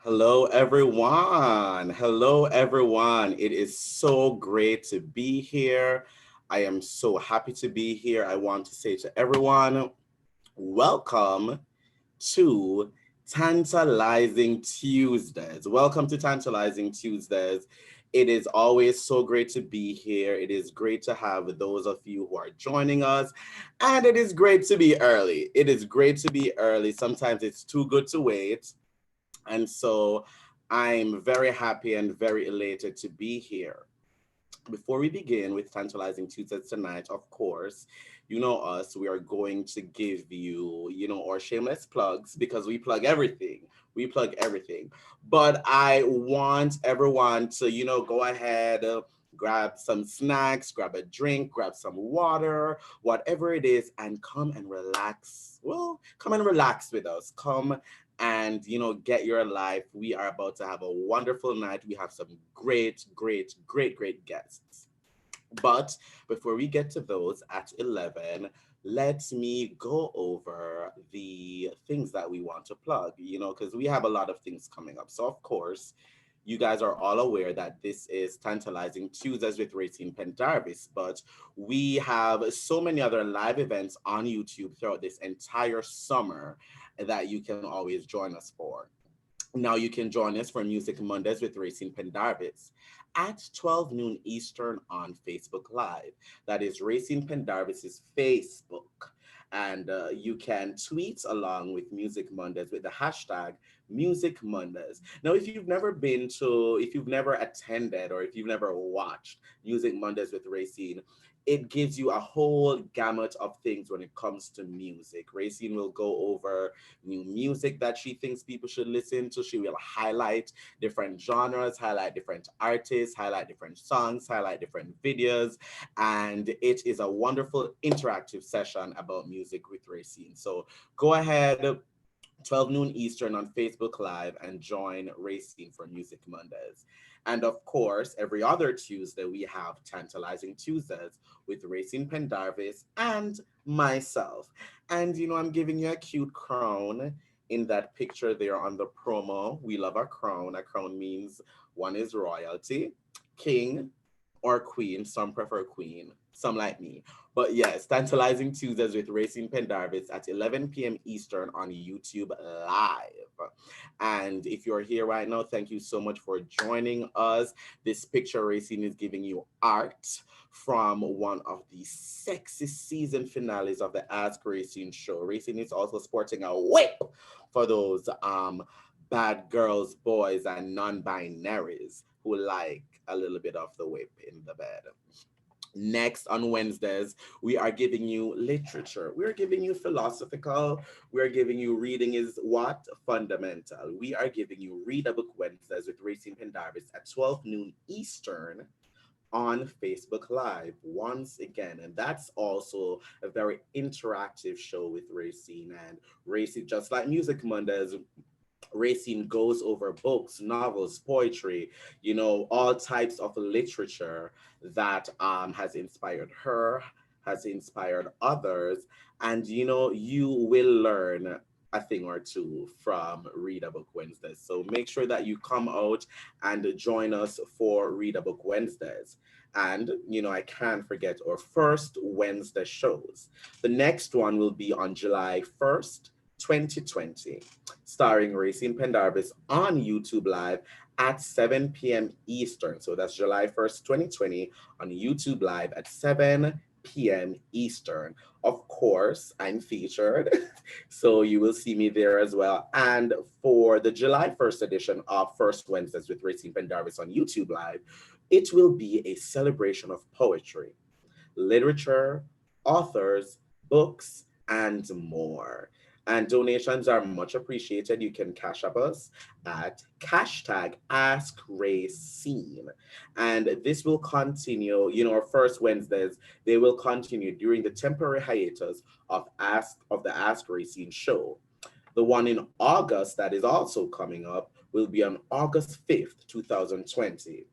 Hello, everyone. Hello, everyone. It is so great to be here. I am so happy to be here. I want to say to everyone, welcome to Tantalizing Tuesdays. Welcome to Tantalizing Tuesdays. It is always so great to be here. It is great to have those of you who are joining us. And it is great to be early. It is great to be early. Sometimes it's too good to wait. And so I'm very happy and very elated to be here. Before we begin with Tantalizing Tuesdays tonight, of course, you know us, we are going to give you, our shameless plugs because we plug everything. We plug everything. But I want everyone to, go ahead, grab some snacks, grab a drink, grab some water, whatever it is, and come and relax. Well, come and relax with us. Come and get your life. We are about to have a wonderful night. We have some great guests. But before we get to those at 11, let me go over the things that we want to plug, because we have a lot of things coming up. So, of course, you guys are all aware that this is Tantalizing Tuesdays with Rayceen Pendarvis, but we have so many other live events on YouTube throughout this entire summer that you can always join us for. Now you can join us for Music Mondays with Rayceen Pendarvis at 12 noon Eastern on Facebook Live. That is Rayceen Pendarvis's Facebook. And you can tweet along with Music Mondays with the hashtag Music Mondays. Now, if you've never attended, or if you've never watched Music Mondays with Rayceen, it gives you a whole gamut of things when it comes to music. Racine will go over new music that she thinks people should listen to. She will highlight different genres, highlight different artists, highlight different songs, highlight different videos. And it is a wonderful interactive session about music with Racine. So go ahead, 12 noon Eastern on Facebook Live, and join Racing for Music Mondays. And of course, every other Tuesday, we have Tantalizing Tuesdays with Racing Pendarvis and myself. And I'm giving you a cute crown in that picture there on the promo. We love a crown. A crown means one is royalty, king, or queen. Some prefer queen, some like me. But yes, Tantalizing Tuesdays with Racing Pendarvis at 11 p.m. Eastern on YouTube Live. And if you're here right now, thank you so much for joining us. This picture Racing is giving you art from one of the sexy season finales of the Ask Racing show. Racing is also sporting a whip for those bad girls, boys, and non-binaries who like a little bit of the whip in the bed. Next on Wednesdays, we are giving you literature. We are giving you philosophical. We are giving you reading is what? Fundamental. We are giving you Read a Book Wednesdays with Racing Pendarvis at 12 noon Eastern on Facebook Live once again. And that's also a very interactive show with Racine. And Racine, just like Music Mondays, Racine goes over books, novels, poetry, all types of literature that has inspired her, has inspired others. And, you will learn a thing or two from Read a Book Wednesdays. So make sure that you come out and join us for Read a Book Wednesdays. And, I can't forget our first Wednesday shows. The next one will be on July 1st, 2020, starring Racine Pendarvis on YouTube Live at 7 p.m. Eastern. So that's July 1st, 2020 on YouTube Live at 7 p.m. Eastern. Of course, I'm featured, so you will see me there as well. And for the July 1st edition of First Wednesdays with Racine Pendarvis on YouTube Live, it will be a celebration of poetry, literature, authors, books, and more. And donations are much appreciated. You can cash up us at hashtag AskRayceen. And this will continue, our first Wednesdays, they will continue during the temporary hiatus of the Ask Rayceen show. The one in August that is also coming up will be on August 5th, 2020.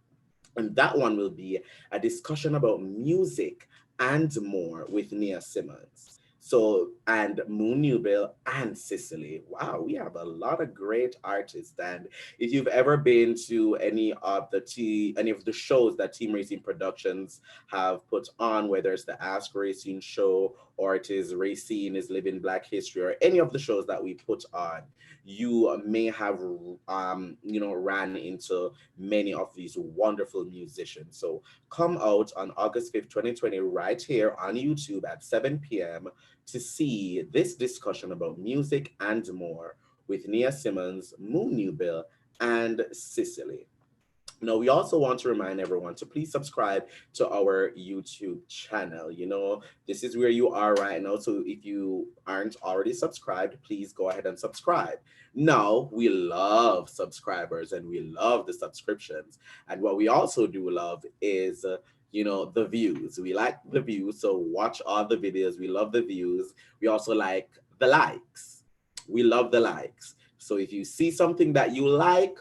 And that one will be a discussion about music and more with Nia Simmons. So, and Moon Newbill and Sicily. Wow, we have a lot of great artists. And if you've ever been to any of the shows that Team Racing Productions have put on, whether it's the Ask Racing show or it is Racing is Living Black History or any of the shows that we put on, you may have ran into many of these wonderful musicians. So come out on August 5th, 2020, right here on YouTube at 7 p.m. to see this discussion about music and more with Nia Simmons, Moon Newbill, and Cicely. Now, we also want to remind everyone to please subscribe to our YouTube channel. This is where you are right now. So if you aren't already subscribed, please go ahead and subscribe. Now, we love subscribers and we love the subscriptions. And what we also do love is, the views. We like the views. So watch all the videos. We love the views. We also like the likes. We love the likes. So if you see something that you like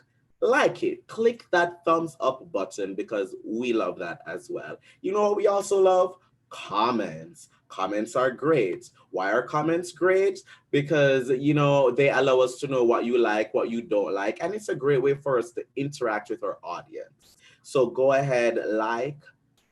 it, click that thumbs up button because we love that as well. You know what we also love? Comments. Comments are great. Why are comments great? Because they allow us to know what you like, what you don't like, and it's a great way for us to interact with our audience. So go ahead, like,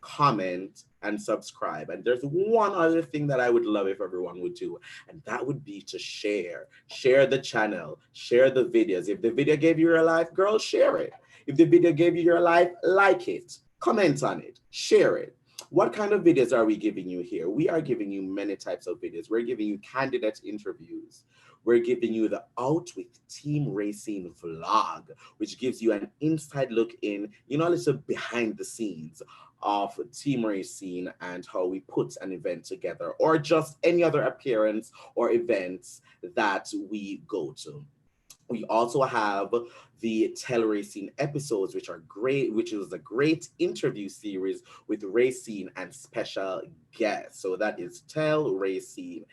comment, and subscribe. And there's one other thing that I would love if everyone would do, and that would be to share. Share the channel, share the videos. If the video gave you your life, girl, share it. If the video gave you your life, like it, comment on it, share it. What kind of videos are we giving you here? We are giving you many types of videos. We're giving you candidate interviews. We're giving you the Out with Team Racing vlog, which gives you an inside look in, a little behind the scenes of Team Racing and how we put an event together, or just any other appearance or events that we go to. We also have the Tell Racing episodes, which are great, which is a great interview series with Racing and special guests. So that is Tell Racing.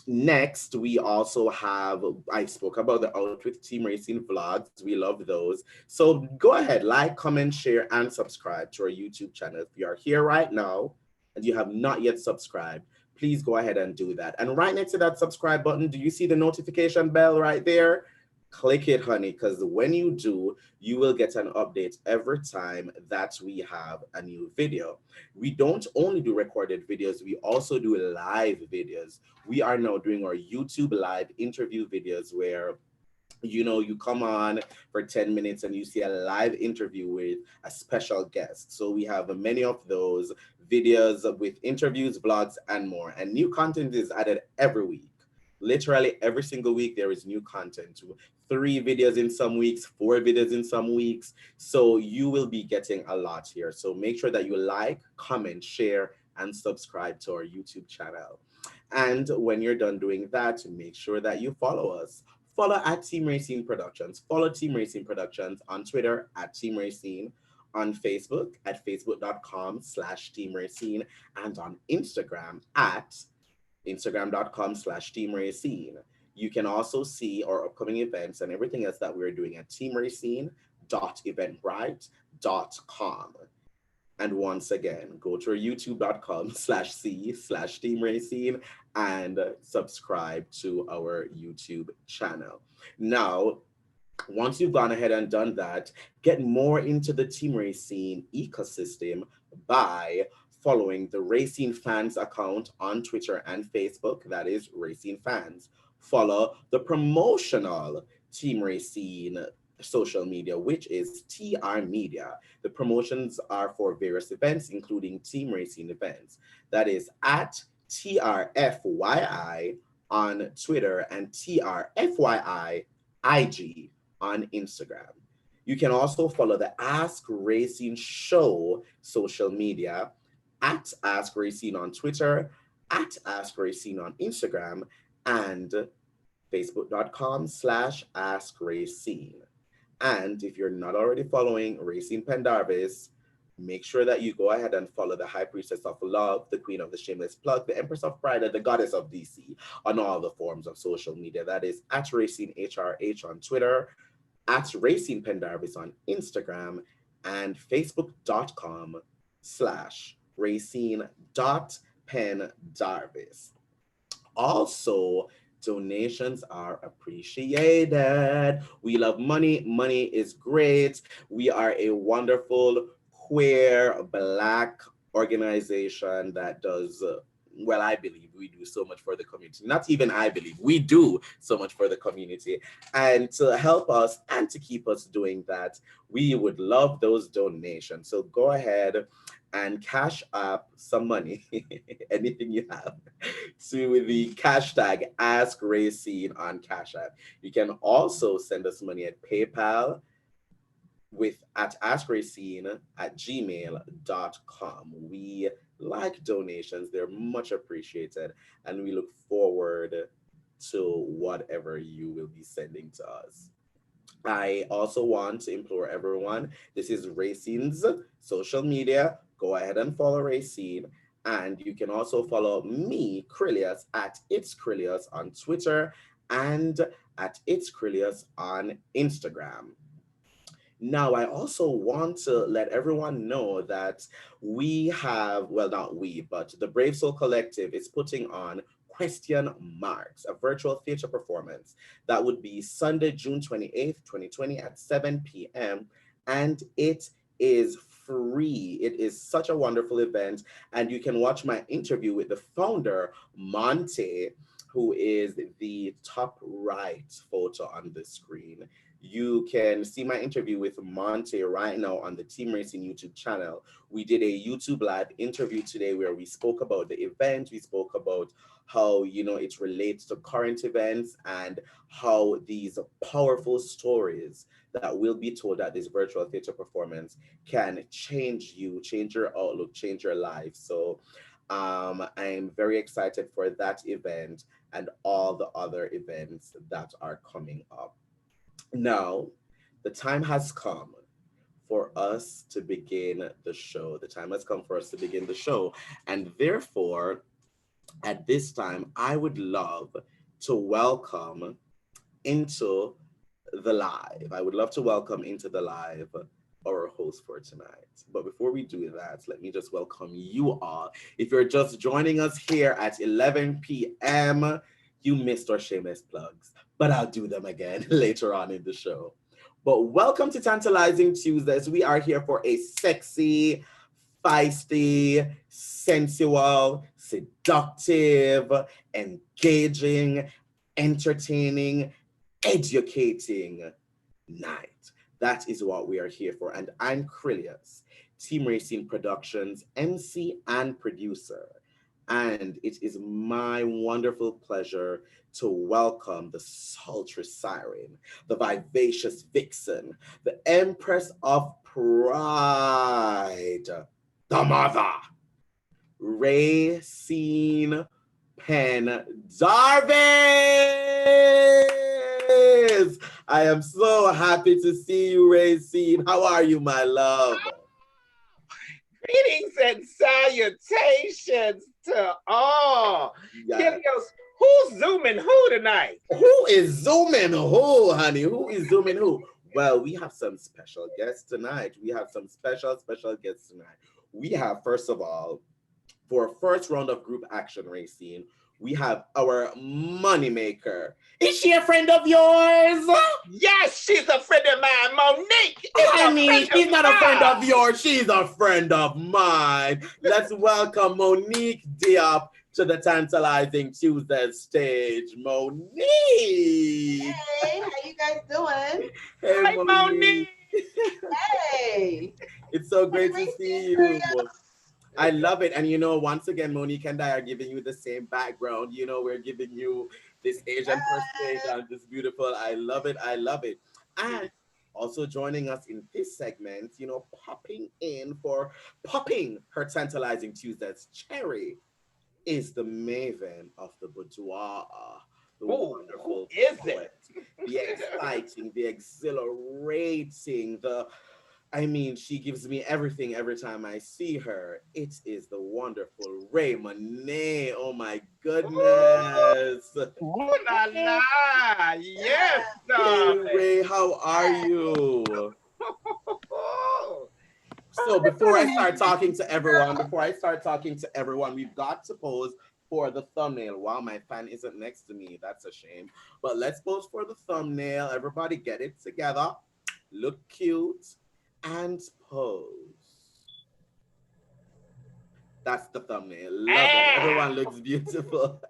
Next, we also have, I spoke about the Out with Team Racing vlogs. We love those. So go ahead, like, comment, share, and subscribe to our YouTube channel. If you are here right now and you have not yet subscribed, please go ahead and do that. And right next to that subscribe button, do you see the notification bell right there? Click it, honey, because when you do, you will get an update every time that we have a new video. We don't only do recorded videos, we also do live videos. We are now doing our YouTube live interview videos where you come on for 10 minutes and you see a live interview with a special guest. So we have many of those videos with interviews, vlogs, and more. And new content is added every week. Literally every single week there is new content. 3 videos in some weeks, 4 videos in some weeks. So you will be getting a lot here. So make sure that you like, comment, share, and subscribe to our YouTube channel. And when you're done doing that, make sure that you follow us. Follow at Team Racing Productions. Follow Team Racing Productions on Twitter at Team Racing, on Facebook at facebook.com/Team Racing, and on Instagram at instagram.com/Team Racing. You can also see our upcoming events and everything else that we're doing at teamracing.eventbrite.com. And once again, go to our youtube.com/C/Team Racing and subscribe to our YouTube channel. Now, once you've gone ahead and done that, get more into the Team Racing ecosystem by following the Racing Fans account on Twitter and Facebook. That is Racing Fans. Follow the promotional Team Racing social media, which is TR Media. The promotions are for various events, including Team Racing events. That is at TRFYI on Twitter and TRFYI IG on Instagram. You can also follow the Ask Racing Show social media at Ask Racing on Twitter, at Ask Racing on Instagram, and facebook.com/Ask Racing. And if you're not already following Racing Pendarvis, make sure that you go ahead and follow the High Priestess of Love, the Queen of the Shameless Plug, the Empress of Pride, and the Goddess of DC on all the forms of social media. That is at Racing HRH on Twitter, at Racing Pendarvis on Instagram, and facebook.com/Racing.Pendarvis. Also, donations are appreciated. We love money. Money is great. We are a wonderful queer Black organization that does well, I believe we do so much for the community. Not even I believe, we do so much for the community. And to help us and to keep us doing that, we would love those donations. So go ahead and cash up some money, anything you have, to the hashtag Ask Rayceen on Cash App. You can also send us money at PayPal with at askracine@gmail.com. We like donations, they're much appreciated, and we look forward to whatever you will be sending to us. I also want to implore everyone, this is Rayceen's social media. Go ahead and follow Rayceen. And you can also follow me, Krylios, at It's Krylios on Twitter and at It's Krylios on Instagram. Now, I also want to let everyone know that we have, well, not we, but the Brave Soul Collective is putting on Question Marks, a virtual theater performance that would be Sunday, June 28th, 2020 at 7 p.m. And it is free. It is such a wonderful event. And you can watch my interview with the founder, Monte, who is the top right photo on the screen. You can see my interview with Monte right now on the Team Racing YouTube channel. We did a YouTube live interview today where we spoke about the event. We spoke about how, it relates to current events and how these powerful stories that will be told at this virtual theater performance can change you, change your outlook, change your life. So I'm very excited for that event and all the other events that are coming up. Now, the time has come for us to begin the show. The time has come for us to begin the show. And therefore, at this time, I would love to welcome into the live. I would love to welcome into the live our host for tonight. But before we do that, let me just welcome you all. If you're just joining us here at 11 p.m., you missed our shameless plugs, but I'll do them again later on in the show. But welcome to Tantalizing Tuesdays. We are here for a sexy, feisty, sensual, seductive, engaging, entertaining, educating night. That is what we are here for. And I'm Krylios, Team Racing Productions, MC and producer. And it is my wonderful pleasure to welcome the sultry siren, the vivacious vixen, the empress of pride, the mother, Rayceen Pendarvis. I am so happy to see you, Rayceen. How are you, my love? Greetings and salutations to all. Yes. Krylios, who's zooming who tonight? Who is zooming who, honey? Who is zooming who? Well, we have some special guests tonight. We have some special guests tonight. We have, first of all, for a first round of group action racing, we have our moneymaker. Is she a friend of yours? Yes, she's a friend of mine. Monique is Honey, she's not a friend of mine. yours. She's a friend of mine. Let's welcome Monique Diop to the Tantalizing Tuesdays stage. Monique. Hey, how you guys doing? Hey, Hi, Monique. Hey. It's so great to see you. Krylios. I love it. And once again, Monique and I are giving you the same background. We're giving you this Asian perspective, this beautiful. I love it. I love it. And also joining us in this segment, popping her Tantalizing Tuesdays cherry is the maven of the boudoir, the wonderful Who is poet, it? the exciting, the exhilarating, she gives me everything every time I see her. It is the wonderful RayMonet. Oh my goodness. Ooh la la. Yes, Hey darling. Ray, how are you? So before I start talking to everyone, we've got to pose for the thumbnail. Wow, my fan isn't next to me. That's a shame. But let's pose for the thumbnail. Everybody get it together. Look cute and pose. That's the thumbnail. Love it. Everyone Ah, looks beautiful.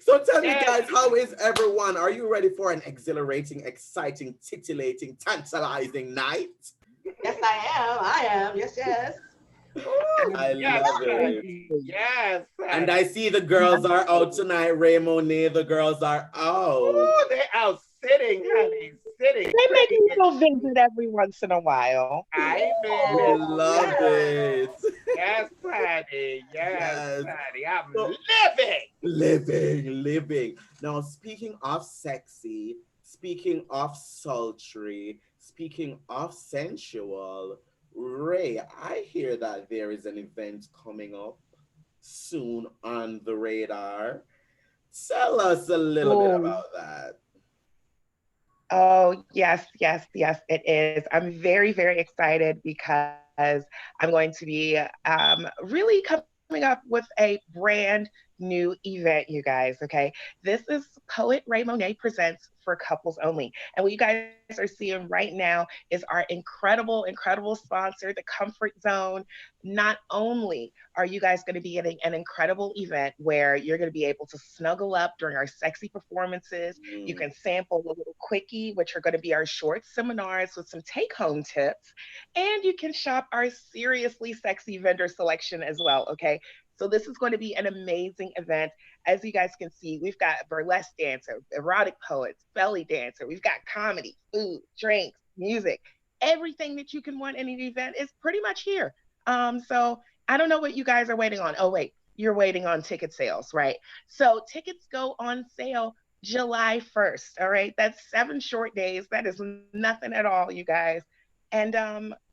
So tell me, yes. guys, how is everyone? Are you ready for an exhilarating, exciting, titillating, tantalizing night? Yes, I am. I am. Yes, yes. Ooh, I yes, love it. honey. Yes, And honey. I see the girls are out tonight. RayMonet, the girls are out. Ooh, they out sitting, honey. Sitting They make pretty. a little visit every once in a while. I made it. Oh, Love Yes. it. Yes, honey. Yes, Yes. honey. I'm So, living. living. Now, speaking of sexy, speaking of sultry, speaking of sensual, Ray, I hear that there is an event coming up soon on the radar. Tell us a little bit Oh, about that. oh, yes, yes, yes, it is. I'm very, very excited because I'm going to be really coming up with a brand new event, you guys. Okay. This is PoetRaeMonet Presents for couples only. And what you guys are seeing right now is our incredible sponsor, the Comfort Zone. Not only are you guys going to be getting an incredible event where you're going to be able to snuggle up during our sexy performances, you Mm, can sample a little quickie, which are going to be our short seminars with some take home tips, and you can shop our seriously sexy vendor selection as well. Okay. So this is going to be an amazing event. As you guys can see, we've got burlesque dancer, erotic poets, belly dancer. We've got comedy, food, drinks, music. Everything that you can want in an event is pretty much here. So I don't know what you guys are waiting on. Oh wait, you're waiting on ticket sales, right? So tickets go on sale July 1st. All right. That's 7 short days. That is nothing at all, you guys. And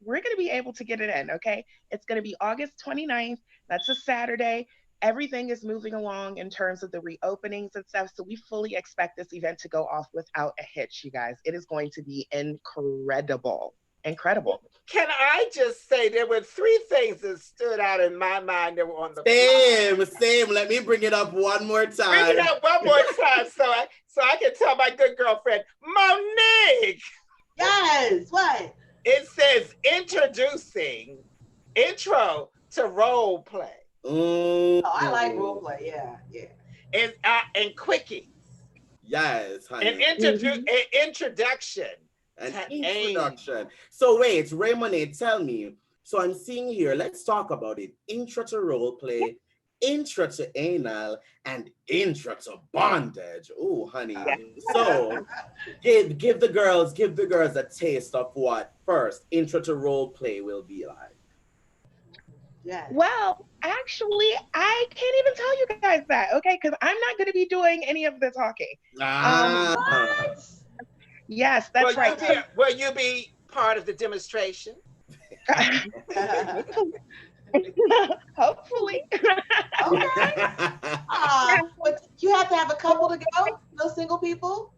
we're going to be able to get it in. Okay. It's going to be August 29th. That's a Saturday. Everything is moving along in terms of the reopenings and stuff. So we fully expect this event to go off without a hitch, you guys. It is going to be incredible. Incredible. Can I just say there were three things that stood out in my mind that were on the flyer. same. Let me bring it up one more Bring it time. up one more time so I can tell my good girlfriend, Monique. Yes. What? It says introducing intro to role play. Mm, Oh, I like role play. Yeah, yeah. And quickies. yes, An honey. Mhm. introduction An to aim. introduction. So wait, Raymond, tell me. So I'm seeing here, let's talk about it. Intro to role play, intro to anal, and intro to bondage. Oh, honey. Yeah. So give the girls a taste of what first intro to role play will be like. Yes. Well, actually, I can't even tell you guys that, okay? Because I'm not going to be doing any of the talking. Um, Ah. What? yes, that's right. So, Will you be part of the demonstration? hopefully. Okay. But you have to have a couple to go. No single people.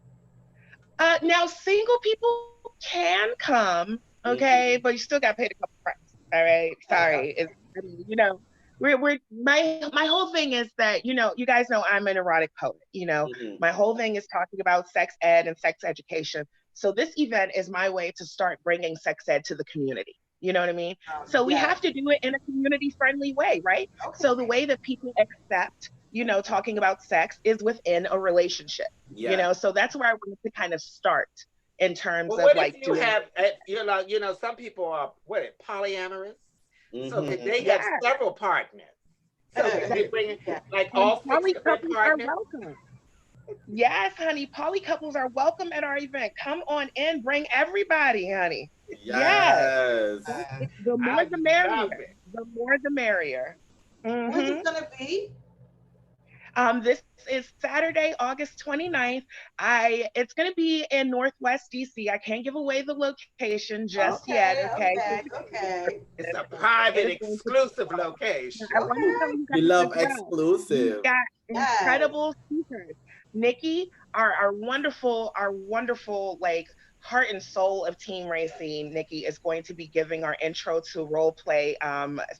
Now, single people can come, okay, Mhm. but you still got to pay the couple price. All right, Okay. sorry. I mean, we're my whole thing is that you guys know I'm an erotic poet. Mhm. My whole thing is talking about sex ed and sex education. So this event is my way to start bringing sex ed to the community. You know what I mean? So we Yeah. have to do it in a community friendly way, right? So the Okay. way that people accept, talking about sex is within a relationship. Yeah. So that's where I wanted to kind of start in terms Well, of what if like you doing. have, some people are polyamorous, so Mhm. they have Yeah, several partners. So could you bring Yeah. like and all six poly different couples are partners? welcome. Yes, honey, poly couples are welcome at our event. Come on in, bring everybody, honey. Yes, Yes. the more I the love merrier. it. The more the merrier. When's hmm it gonna be? This is Saturday, August 29th. It's going to be in Northwest DC. I can't give away the location just yet, Okay. okay? Okay. Okay. It's a It private, is going to exclusive location. I want to tell Okay. you We guys as love well. We've exclusive. got Yes. incredible speakers. Nikki, our wonderful, like heart and soul of Team Rayceen, Nikki, is going to be giving our intro to role play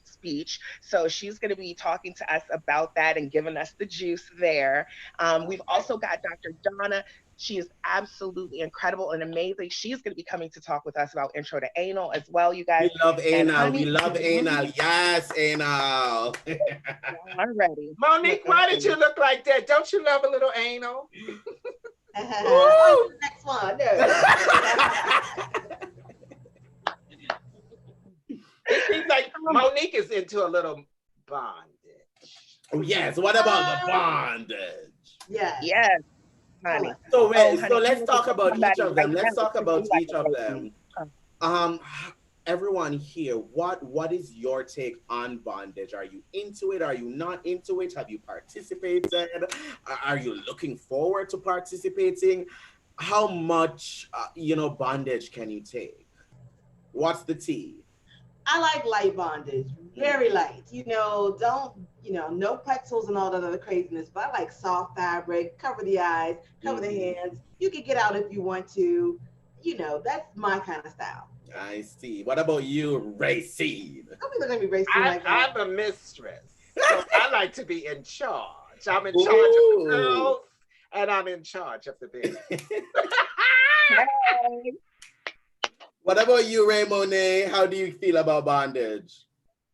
speech. So she's going to be talking to us about that and giving us the juice there. We've also got Dr. Donna. She is absolutely incredible and amazing. She's going to be coming to talk with us about intro to anal as well, you guys. We love And anal. honey, We love anal. Yes, anal. already. Monique, why did you look like that? Don't you love a little anal? On to the next one. It seems like Monique is into a little bondage. Oh, yes. What about the bondage? Yes. Yes, honey. So, wait, honey, so let's you talk can about come each back of them. right Let's now talk because about you like each a of baby. them. Everyone here, what is your take on bondage? Are you into it? Are you not into it? Have you participated? Are you looking forward to participating? How much bondage can you take? What's the tea? I like light bondage, very light. Don't, no pretzels and all that other craziness, but I like soft fabric, cover the eyes, cover the hands. You can get out if you want to. That's my kind of style. I see. What about you, Rayceen? Don't be looking at me racing like that. I'm a mistress, so I like to be in charge. I'm in charge of the girls, and I'm in charge of the baby. What about you, RaeMonet? How do you feel about bondage?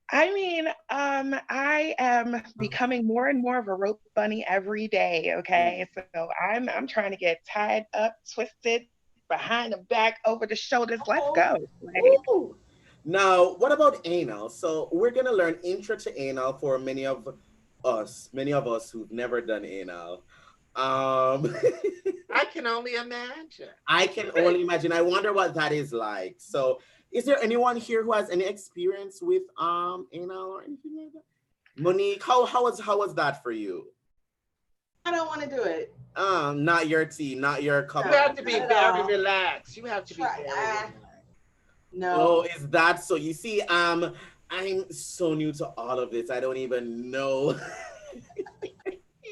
I mean, I am becoming more and more of a rope bunny every day. Okay, so I'm trying to get tied up, twisted, behind the back, over the shoulders. Let's go. Now, what about anal? So we're gonna learn intro to anal for many of us who've never done anal. I can only imagine. I can only imagine. I wonder what that is like. So, is there anyone here who has any experience with anal or anything like that? Monique, how was that for you? I don't want to do it. Not your tea, not your cup. You have to be very relaxed. You have to be very relaxed. No. Oh, is that so? You see, I'm so new to all of this. I don't even know.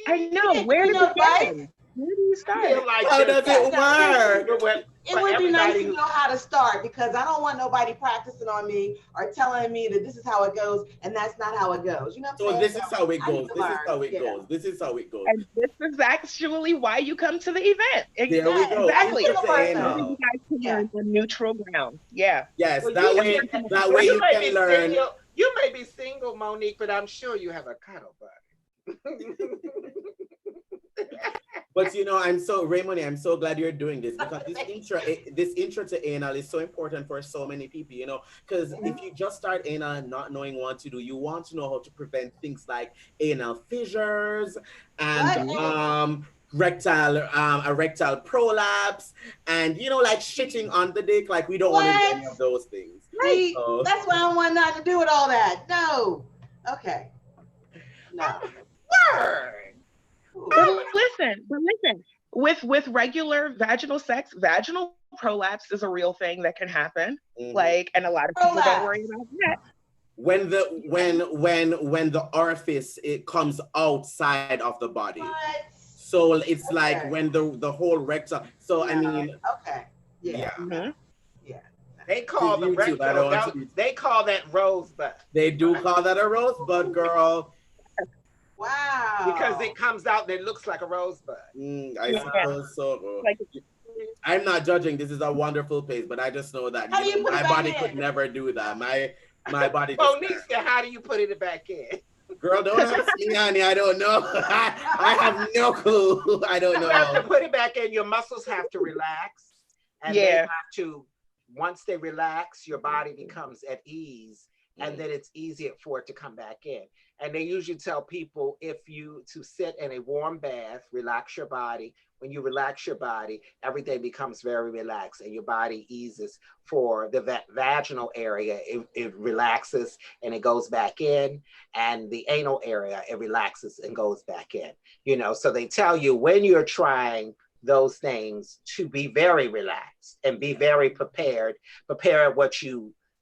I know. Where do you begin? Where do you start? How does it work? It would be nice to know how to start, because I don't want nobody practicing on me or telling me that this is how it goes and that's not how it goes. You know what I'm saying? This is how it goes. This is how it goes. This is how it goes. And this is actually why you come to the event. There we go. Exactly. You guys can on neutral ground. Yeah. Yes, well, that way you can learn. You may be single, Monique, but I'm sure you have a cuddle buddy. But I'm RaeMonet, I'm so glad you're doing this, because this intro to anal is so important for so many people, because if you just start anal not knowing what to do, you want to know how to prevent things like anal fissures and erectile prolapse and like shitting on the dick. Like, we don't want to do any of those things. Right. So, that's why I want not to do with all that. No. Okay. No. Word. But listen. With regular vaginal sex, vaginal prolapse is a real thing that can happen. Like, and a lot of people don't worry about that. When the orifice, it comes outside of the body. What? So it's like when the whole rectum. So I mean. Okay. Yeah. Mm-hmm. Yeah. They call the rectum. They call that rosebud. They do call that a rosebud, girl. Wow. Because it comes out and it looks like a rosebud. I suppose so. I'm not judging. This is a wonderful place, but I just know that my body could never do that. My body. Monique said, "How do you put it back in?" Girl, don't ask me, honey. I don't know. I have no clue. I don't know. You have to put it back in. Your muscles have to relax, and they have to. Once they relax, your body becomes at ease, and then it's easier for it to come back in. And they usually tell people to sit in a warm bath, relax your body. When you relax your body, everything becomes very relaxed and your body eases for the vaginal area. It relaxes and it goes back in, and the anal area, it relaxes and goes back in. So they tell you when you're trying those things to be very relaxed and be very prepared. Prepare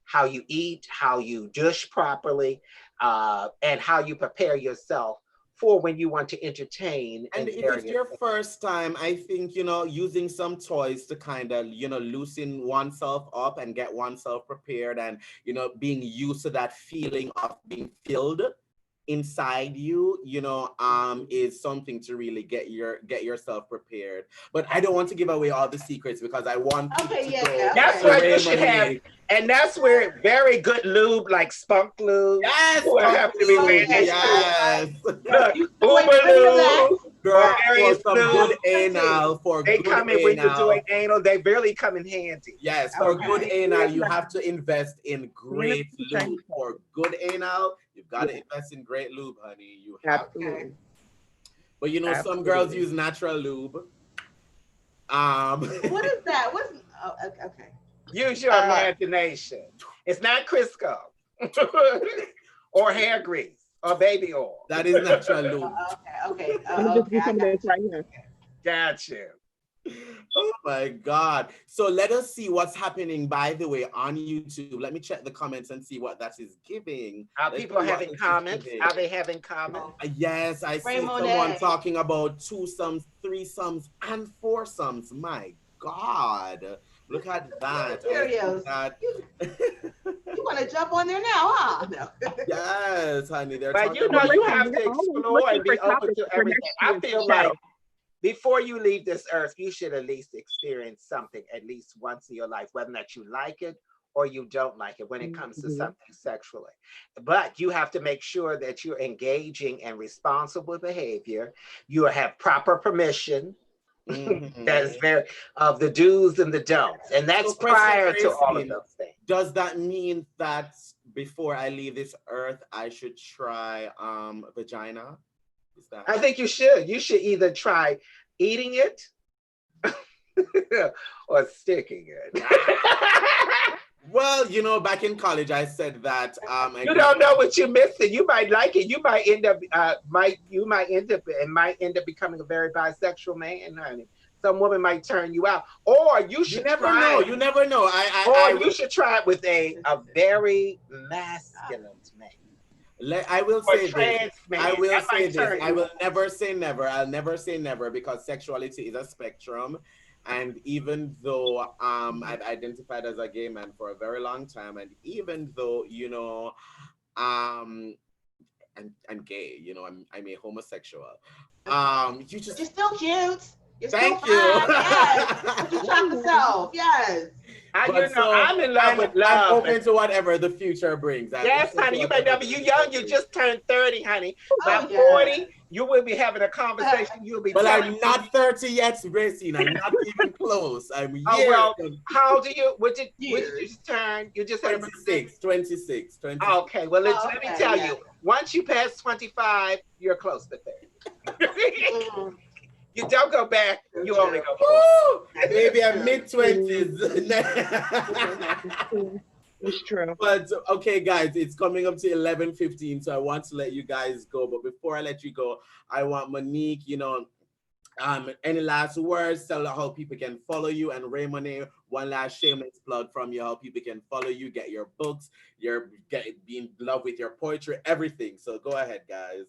how you eat, how you douche properly, and how you prepare yourself for when you want to entertain. And if it's your first time, I think, using some toys to kind of, loosen oneself up and get oneself prepared and, being used to that feeling of being filled inside you, is something to really get yourself prepared. But I don't want to give away all the secrets because I want people to go. That's why you should have, and that's where very good lube like spunk lube. Yes, will have to be wearing. Yes. Look, Uber lube. Girl, for some good anal, they come in when you're doing anal, they really come in handy. Yes, for good anal, you have to invest in great lube. For good anal, you've got to invest in great lube, honey. You have to. But some girls use natural lube. What is that? Okay. Use your imagination. It's not Crisco or hair grease. Or baby oil. That is natural lube. Okay. Gotcha. Oh my God. So let us see what's happening, by the way, on YouTube. Let me check the comments and see what that is giving. Are people having comments? Are they having comments? Yes, I see someone talking about 2-sums, 3-sums, and 4-sums. My God. Look at that. You want to jump on there now, huh? No. Yes, honey. But you have to explore and be open to everything. I feel like before you leave this earth, you should at least experience something at least once in your life, whether or not you like it or you don't like it when it comes to something sexually. But you have to make sure that you're engaging in responsible behavior. You have proper permission. That's very of the do's and the don'ts, and that's prior to all of those things. Does that mean that before I leave this earth, I should try vagina? Is that? I think you should. You should either try eating it or sticking it. Well, back in college, I said that you don't know what you're missing. You might like it. You might end up becoming a very bisexual man, honey. Some woman might turn you out, or you should. You never know. You should try it with a very masculine man. I will say this. I will say this. I will never say never. I'll never say never because sexuality is a spectrum. And even though I've identified as a gay man for a very long time, and even though, I'm gay, I'm a homosexual. You're still cute. Thank you. Yes. You shot yourself. Yes. I'm in love with love. I'm open to whatever the future brings. Yes, honey. You might never. You young. You just turned 30, honey. By 40, you will be having a conversation. You'll be. Well, I'm not 30 yet, Rayceen. I'm not even close. I'm years. Oh, well, how old are you? What did you just turn? You just 26. 26. Okay. Well, let me tell you. Once you pass 25, you're close to 30. You don't go back. You only go forward. Maybe I'm mid-20s. It's true. But okay, guys, it's coming up to 11:15, so I want to let you guys go. But before I let you go, I want Monique, any last words? Tell how people can follow you, and RaeMonet, one last shameless plug from you, how people can follow you, get your books, be in love with your poetry, everything. So go ahead, guys.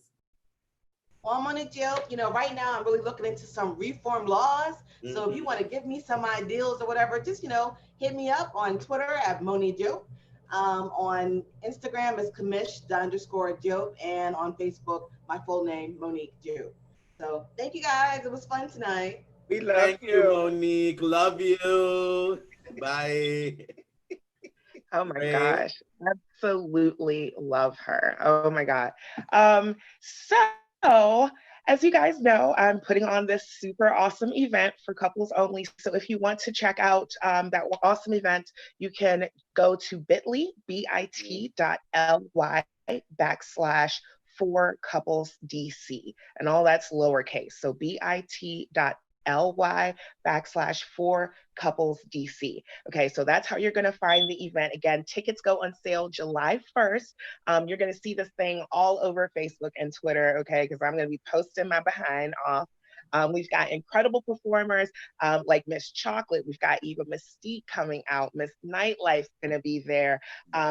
Well, Monique Jill, right now I'm really looking into some reform laws. So if you want to give me some ideals or whatever, just, hit me up on Twitter at Monique Jill. On Instagram is commish_Joe, and on Facebook, my full name, Monique Jill. So thank you guys. It was fun tonight. We love you, Monique. Love you. Bye. Oh my gosh. Absolutely love her. Oh my God. So, as you guys know, I'm putting on this super awesome event for couples only. So if you want to check out that awesome event, you can go to bit.ly, bit.ly/4couplesdc. And all that's lowercase. So bit.ly/4couplesdc. Okay, so that's how you're going to find the event. Again, tickets go on sale July 1st. You're going to see this thing all over Facebook and Twitter, okay, because I'm going to be posting my behind off We've got incredible performers like Miss Chocolate. We've got Eva Mystique coming out. Miss Nightlife's going to be there.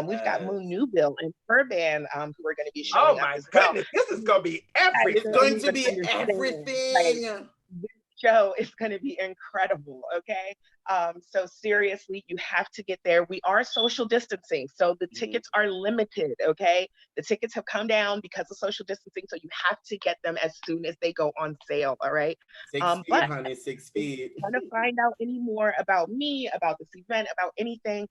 We've got Moon Newbill and her band who are going to be showing Oh up my as well. goodness, this is going to be It's everything. going to be everything. Like, this show is going to be incredible. Okay. So seriously, you have to get there. We are social distancing, so the tickets are limited. Okay. The tickets have come down because of social distancing. So you have to get them as soon as they go on sale. All right. 6 feet, But honey, 6 if feet. you want to find out any more about me, about this event, about anything,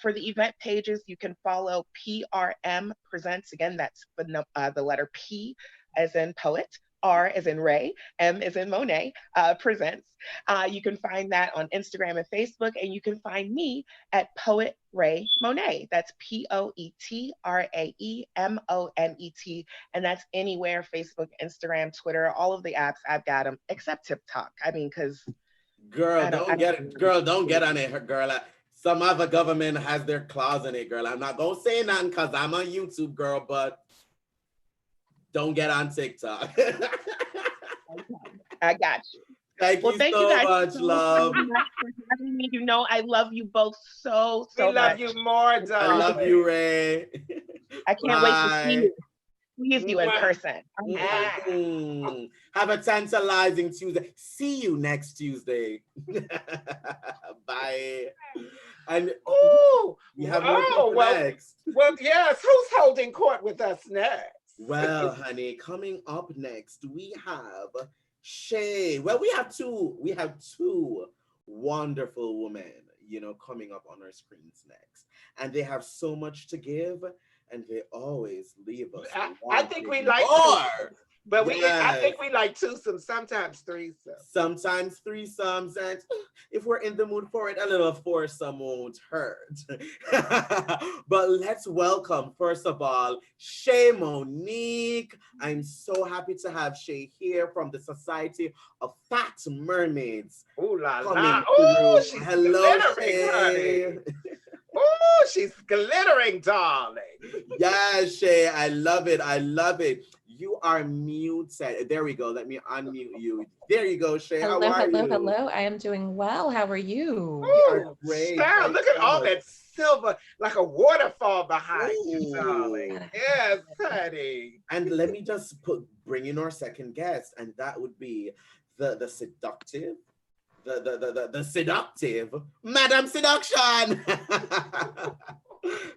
for the event pages, you can follow PRM Presents. Again, that's the letter P as in poet, R as in Ray, M as in Monet, Presents. You can find that on Instagram and Facebook, and you can find me at PoetRaeMonet. That's PoetRaeMonet, and that's anywhere: Facebook, Instagram, Twitter, all of the apps. I've got them, except TikTok. I mean, because Girl, don't get on it, girl. Some other government has their claws in it, girl. I'm not gonna say nothing because I'm on YouTube, girl, but don't get on TikTok. I got you. Thank you so much, love. So much for having me. You know, I love you both so We much. love you more, darling. I love you, Ray. I can't wait to see you. Squeeze you in person. Have a tantalizing Tuesday. See you next Tuesday. Bye. And we have more people next. Well, yes. Who's holding court with us next? Well, honey, coming up next, we have Shay. Well, we have two wonderful women, coming up on our screens next. And they have so much to give, and they always leave us. I think we like more. But I think we like twosome, sometimes threesome. Sometimes threesomes, and if we're in the mood for it, a little foursome won't hurt. But let's welcome, first of all, Shay Monique. I'm so happy to have Shay here from the Society of Fat Mermaids. Ooh la la! Oh, she's glittering, honey. Oh, she's glittering, darling. Yes, Shay, I love it. I love it. You are muted. There we go. Let me unmute you. There you go, Shay. Hello, How are you? hello. I am doing well. How are you? Oh, great. Look at all that silver, like a waterfall behind you, darling. Yes, honey. And let me just bring in our second guest, and that would be the seductive, the seductive Madamme Seduction.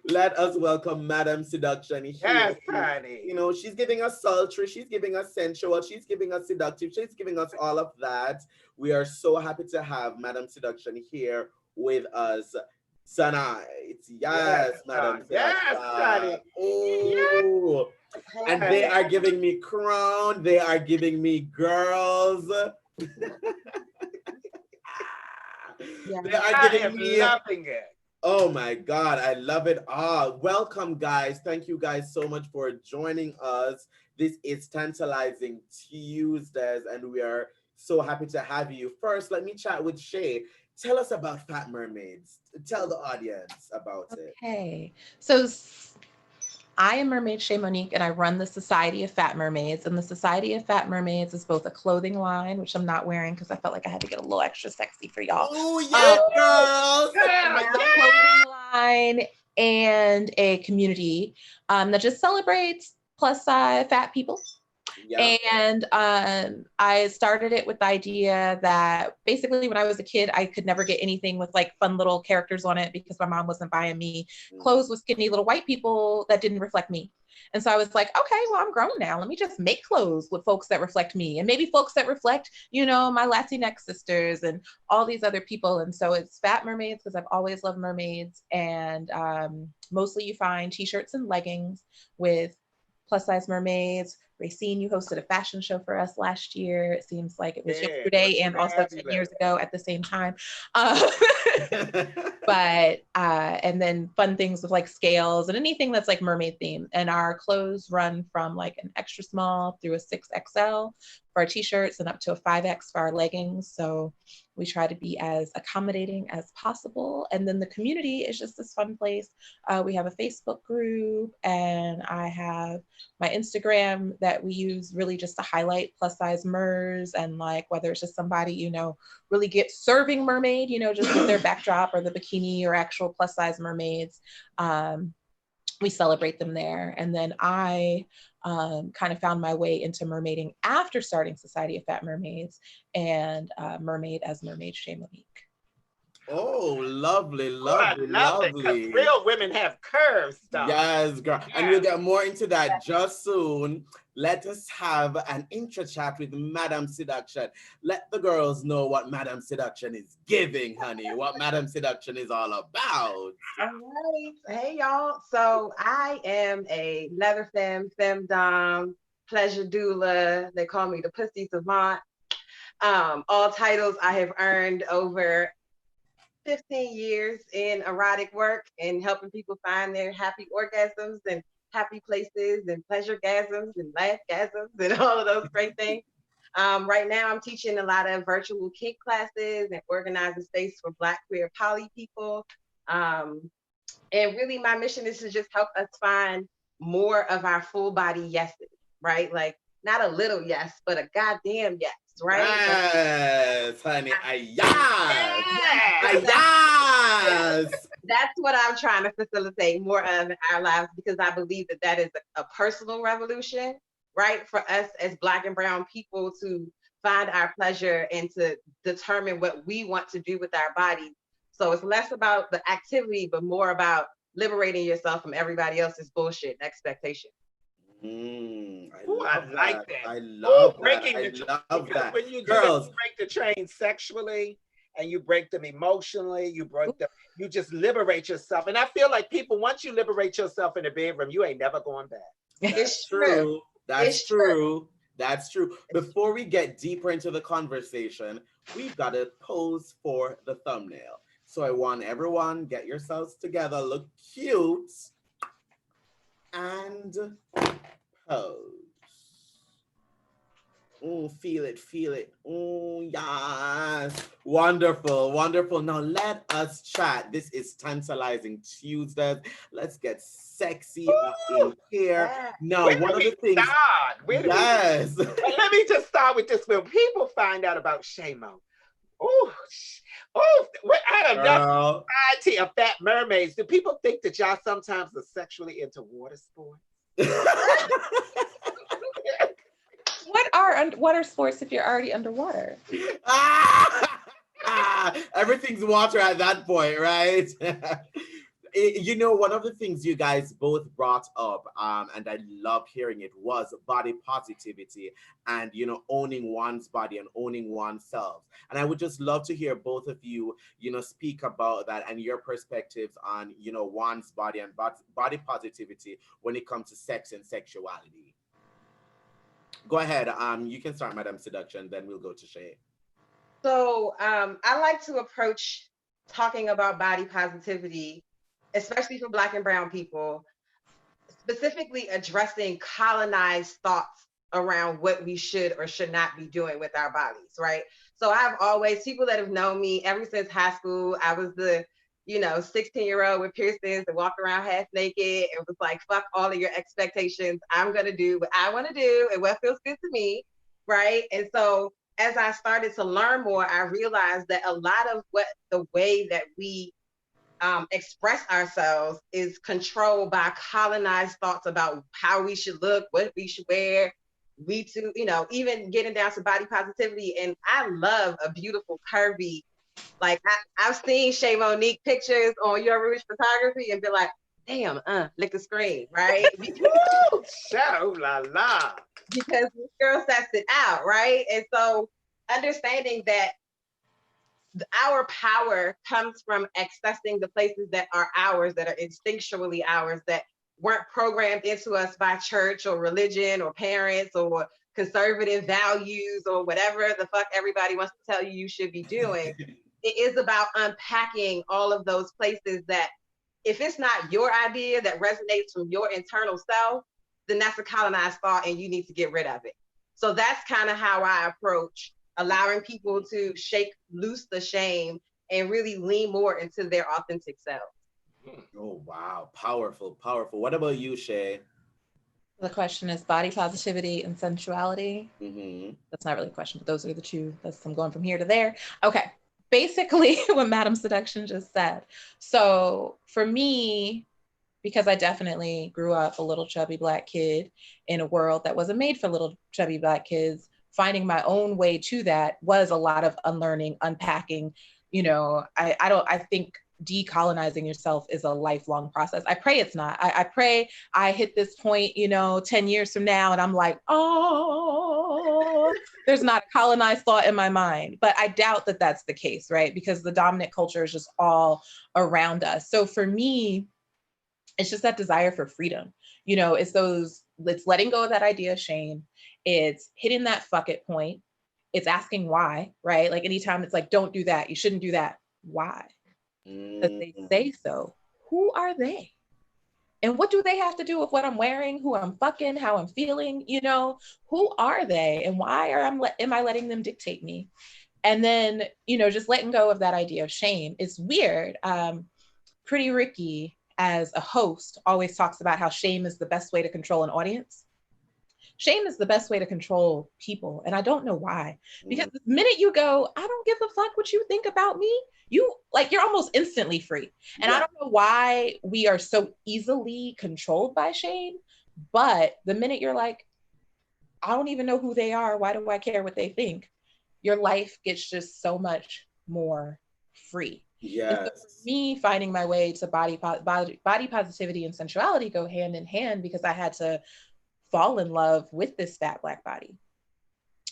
Let us welcome Madamme Seduction here. Yes, honey. She's giving us sultry, she's giving us sensual, she's giving us seductive, she's giving us all of that. We are so happy to have Madamme Seduction here with us tonight. Yes, Madamme Seduction. Yes, honey. Oh. Yes. And they are giving me crown, they are giving me girls. They are giving me loving it. Oh my God, I love it all. Welcome, guys. Thank you guys so much for joining us. This is Tantalizing Tuesdays, and we are so happy to have you. First, let me chat with Shay. Tell us about Fat Mermaids. Tell the audience about it. Okay, so I am Mermaid Shay Monique, and I run the Society of Fat Mermaids. And the Society of Fat Mermaids is both a clothing line, which I'm not wearing because I felt like I had to get a little extra sexy for y'all. Oh, yeah, girls! Clothing line and a community that just celebrates plus size fat people. Yep. And I started it with the idea that basically when I was a kid, I could never get anything with like fun little characters on it because my mom wasn't buying me clothes with skinny little white people that didn't reflect me. And so I was like, okay, well, I'm grown now. Let me just make clothes with folks that reflect me and maybe folks that reflect, my Latinx sisters and all these other people. And so it's Fat Mermaids because I've always loved mermaids. And mostly you find t-shirts and leggings with plus size mermaids. Rayceen, you hosted a fashion show for us last year. It seems like it was yesterday and also 10 years ago at the same time. But, and then fun things with like scales and anything that's like mermaid themed. And our clothes run from like an extra small through a 6XL for our t-shirts and up to a 5X for our leggings. So we try to be as accommodating as possible. And then the community is just this fun place. We have a Facebook group and I have my Instagram that that we use really just to highlight plus size mers, and like whether it's just somebody, you know, really get serving mermaid, you know, just with their backdrop or the bikini or actual plus size mermaids. We celebrate them there. And then I kind of found my way into mermaiding after starting Society of Fat Mermaids and mermaid as Mermaid Chez Monique. Oh, lovely, Oh, I lovely, love it, because lovely. real women have curves, though. Yes, girl. Yes. And we'll get more into that just soon. Let us have an intro chat with Madame Seduction. Let the girls know what Madame Seduction is giving, honey, what Madame Seduction is all about. All right. Hey, y'all. So I am a leather femdom, pleasure doula. They call me the Pussy Savant. All titles I have earned over 15 years in erotic work and helping people find their happy orgasms and happy places and pleasure gasms and laugh gasms and all of those great things. Right now, I'm teaching a lot of virtual kink classes and organizing space for Black queer poly people. And really, my mission is to just help us find more of our full body yeses, right? Like, not a little yes, but a goddamn yes, right? Yes, honey. Yes. That's what I'm trying to facilitate more of in our lives, because I believe that that is a personal revolution, right? For us as Black and brown people to find our pleasure and to determine what we want to do with our bodies. So it's less about the activity, but more about liberating yourself from everybody else's bullshit and expectation. I like that. I love that. Breaking I love that. When you Girls, you break the train sexually and you break them emotionally, you break them, you just liberate yourself. And I feel like people, once you liberate yourself in the bedroom, you ain't never going back. That's true. That's true. That's true. Before we get deeper into the conversation, we've got to pose for the thumbnail. So I want everyone, get yourselves together, look cute, and pose. Feel it, feel it. Yes. Wonderful, wonderful. Now let us chat. This is Tantalizing Tuesdays. Let's get sexy up in here. Now, one of the things. Yes. Let me just start with this. When people find out about Shamo, out of the society of Fat Mermaids, do people think that y'all sometimes are sexually into water sports? What are sports if you're already underwater? Everything's water at that point, right? You know, one of the things you guys both brought up, and I love hearing it, was body positivity and, you know, owning one's body and owning oneself. And I would just love to hear both of you, you know, speak about that and your perspectives on, you know, one's body and body positivity when it comes to sex and sexuality. Go ahead. You can start, Madame Seduction, then we'll go to Shay. So I like to approach talking about body positivity, especially for Black and brown people, specifically addressing colonized thoughts around what we should or should not be doing with our bodies, right? So I've always, people that have known me ever since high school, I was the, 16-year-old with piercings and walked around half naked and was like, fuck all of your expectations. I'm gonna do what I wanna do and what feels good to me, right? And so as I started to learn more, I realized that a lot of the way that we express ourselves is controlled by colonized thoughts about how we should look, what we should wear. We too, even getting down to body positivity. And I love a beautiful curvy, like I've seen Chez Monique pictures on Your Rouge Photography and be like, damn, lick the screen, right? Show la la. Because this girl sets it out, right? And so understanding that our power comes from accessing the places that are ours, that are instinctually ours, that weren't programmed into us by church or religion or parents or conservative values or whatever the fuck everybody wants to tell you you should be doing. It is about unpacking all of those places that if it's not your idea that resonates from your internal self, then that's a colonized thought and you need to get rid of it. So that's kind of how I approach allowing people to shake loose the shame and really lean more into their authentic self. Oh, wow. Powerful, powerful. What about you, Shay? The question is body positivity and sensuality. Mm-hmm. That's not really a question, but those are the two. I'm going from here to there. Okay. Basically, what Madame Seduction just said. So for me, because I definitely grew up a little chubby Black kid in a world that wasn't made for little chubby Black kids, finding my own way to that was a lot of unlearning, unpacking. You know, I think decolonizing yourself is a lifelong process. I pray it's not. I pray I hit this point, 10 years from now, and I'm like, oh, there's not a colonized thought in my mind. But I doubt that that's the case, right? Because the dominant culture is just all around us. So for me, it's just that desire for freedom. It's letting go of that idea of shame. It's hitting that fuck it point. It's asking why, right? Like anytime it's like, don't do that. You shouldn't do that. Why? Because they say so. Who are they? And what do they have to do with what I'm wearing, who I'm fucking, how I'm feeling? Who are they? And why am I letting them dictate me? And then, just letting go of that idea of shame. It's weird. Pretty Ricky, as a host, always talks about how shame is the best way to control an audience. Shame is the best way to control people. And I don't know why. Because the minute you go, I don't give a fuck what you think about me, you're almost instantly free. And I don't know why we are so easily controlled by shame. But the minute you're like, I don't even know who they are, why do I care what they think? Your life gets just so much more free. Yes. So for me, finding my way to body positivity and sensuality go hand in hand, because I had to fall in love with this fat Black body.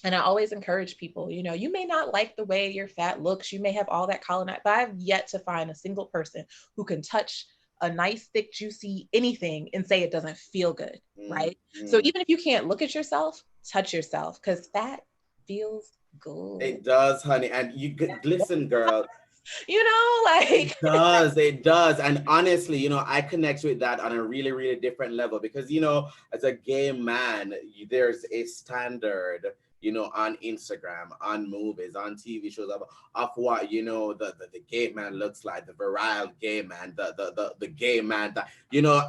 And I always encourage people, you may not like the way your fat looks, you may have all that colonized, but I've yet to find a single person who can touch a nice, thick, juicy anything and say it doesn't feel good, right? So even if you can't look at yourself, touch yourself, because fat feels good. It does, honey. And listen, girl. It does. And honestly, I connect with that on a really, really different level because, as a gay man, there's a standard, on Instagram, on movies, on TV shows of what, the gay man looks like, the virile gay man, the gay man that,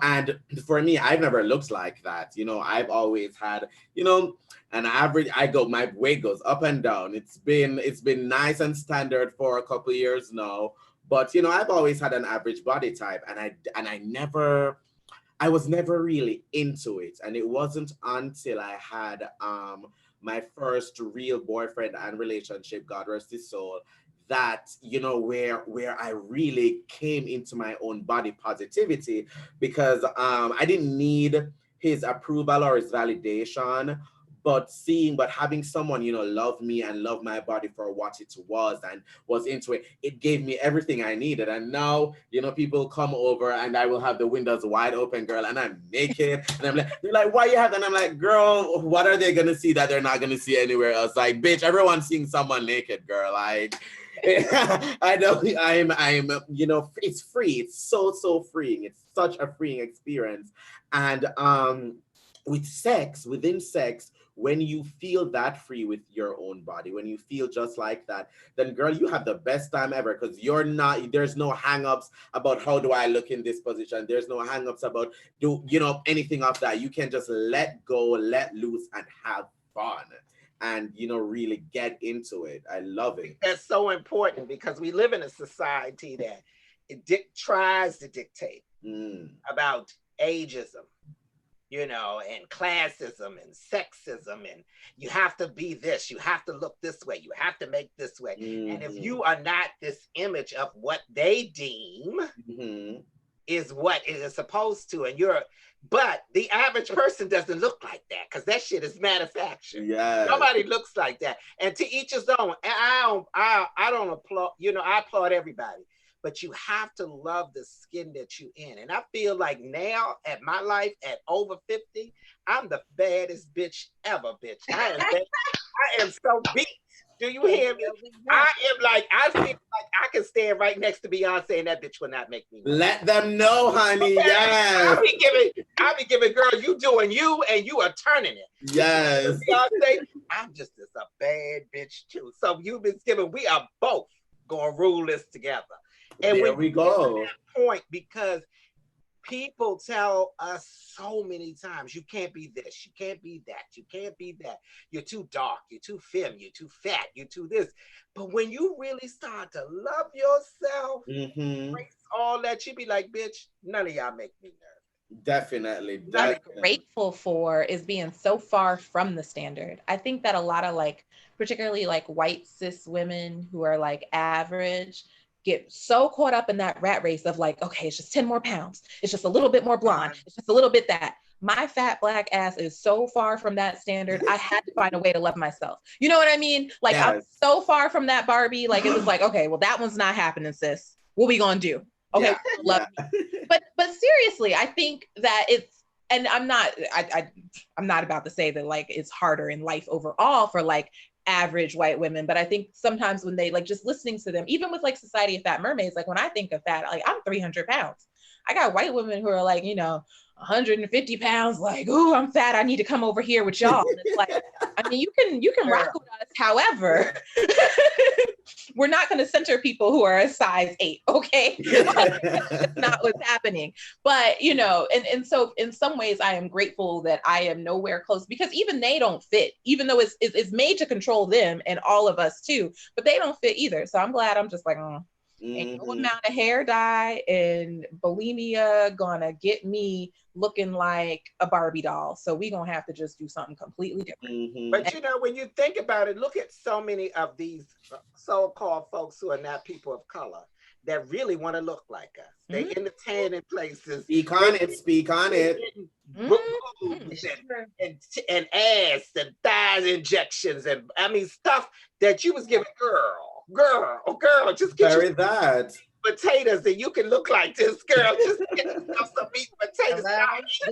and for me, I've never looked like that. I've always had, an average, my weight goes up and down. It's been nice and standard for a couple of years now, but I've always had an average body type, and I was never really into it. And it wasn't until I had my first real boyfriend and relationship, God rest his soul, that where I really came into my own body positivity, because I didn't need his approval or his validation, but having someone love me and love my body for what it was and was into it, it gave me everything I needed. And now people come over and I will have the windows wide open, girl, and I'm naked, and they're like, why you have that? And I'm like, girl, what are they gonna see that they're not gonna see anywhere else? Like, bitch, everyone's seeing someone naked, girl. Like, I know I'm it's free. It's so freeing. It's such a freeing experience. And within sex, when you feel that free with your own body, when you feel just like that, then girl, you have the best time ever, because there's no hang-ups about how do I look in this position. There's no hang-ups about anything of that. You can just let go, let loose, and have fun. And really get into it. I love it. That's so important, because we live in a society that tries to dictate about ageism, and classism and sexism, and you have to be this, you have to look this way, you have to make this way. And if you are not this image of what they deem is what it is supposed to, but the average person doesn't look like that, because that shit is manufactured. Yeah. Nobody looks like that. And to each his own. And I don't applaud, I applaud everybody. But you have to love the skin that you in. And I feel like now at my life at over 50, I'm the baddest bitch ever, bitch. I am so beat. Do you hear me? I feel like I can stand right next to Beyonce, and that bitch will not make me. Let them know, honey. Okay. Yes. I'll be giving, girl, you doing you, and you are turning it. Yes. Beyonce, I'm just as a bad bitch too. So you've been giving, we are both gonna rule this together. And there we go. That point, because people tell us so many times, you can't be this, you can't be that, you can't be that. You're too dark, you're too femme, you're too fat, you're too this. But when you really start to love yourself, embrace all that, you be like, bitch, none of y'all make me nervous. Definitely. What I'm grateful for is being so far from the standard. I think that a lot of like, particularly like white cis women who are like average, get so caught up in that rat race of like, okay, it's just 10 more pounds. It's just a little bit more blonde. It's just a little bit that. My fat Black ass is so far from that standard. I had to find a way to love myself. You know what I mean? Like, yes. I'm so far from that Barbie. Like, it was like, okay, well, that one's not happening, sis. What we gonna do? Okay, love me. But seriously, I think that it's, and I'm not about to say that like it's harder in life overall for like average white women, but I think sometimes when they like just listening to them, even with like Society of Fat Mermaids, like when I think of fat, like I'm 300 pounds. I got white women who are like, you know, 150 pounds, like, oh, I'm fat, I need to come over here with y'all. And it's like, I mean, you can rock with us. However, we're not going to center people who are a size 8, okay? That's not what's happening. But, you know, and so in some ways I am grateful that I am nowhere close, because even they don't fit, even though it's made to control them and all of us too, but they don't fit either. So I'm glad I'm just like, ain't no amount of hair dye and bulimia gonna get me looking like a Barbie doll. So we gonna have to just do something completely different. But you know, when you think about it, look at so many of these so-called folks who are not people of color that really want to look like us. They entertain in places. Speak on it. Boobs and ass and thighs injections and I mean stuff that you was giving girl, just get Bury that. potatoes and you can look like this girl. Just get yourself some meat and potatoes.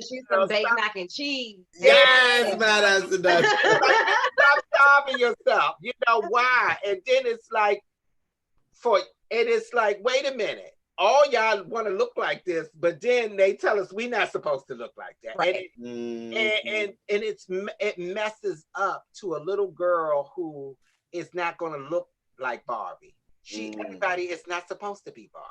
She's some baked mac and cheese. Yes, Madamme Seduction. Stop starving yourself. You know why? And then it's like wait a minute. All y'all want to look like this, but then they tell us we're not supposed to look like that. Right. And it messes up to a little girl who is not going to look like Barbie. Everybody is not supposed to be Barbie.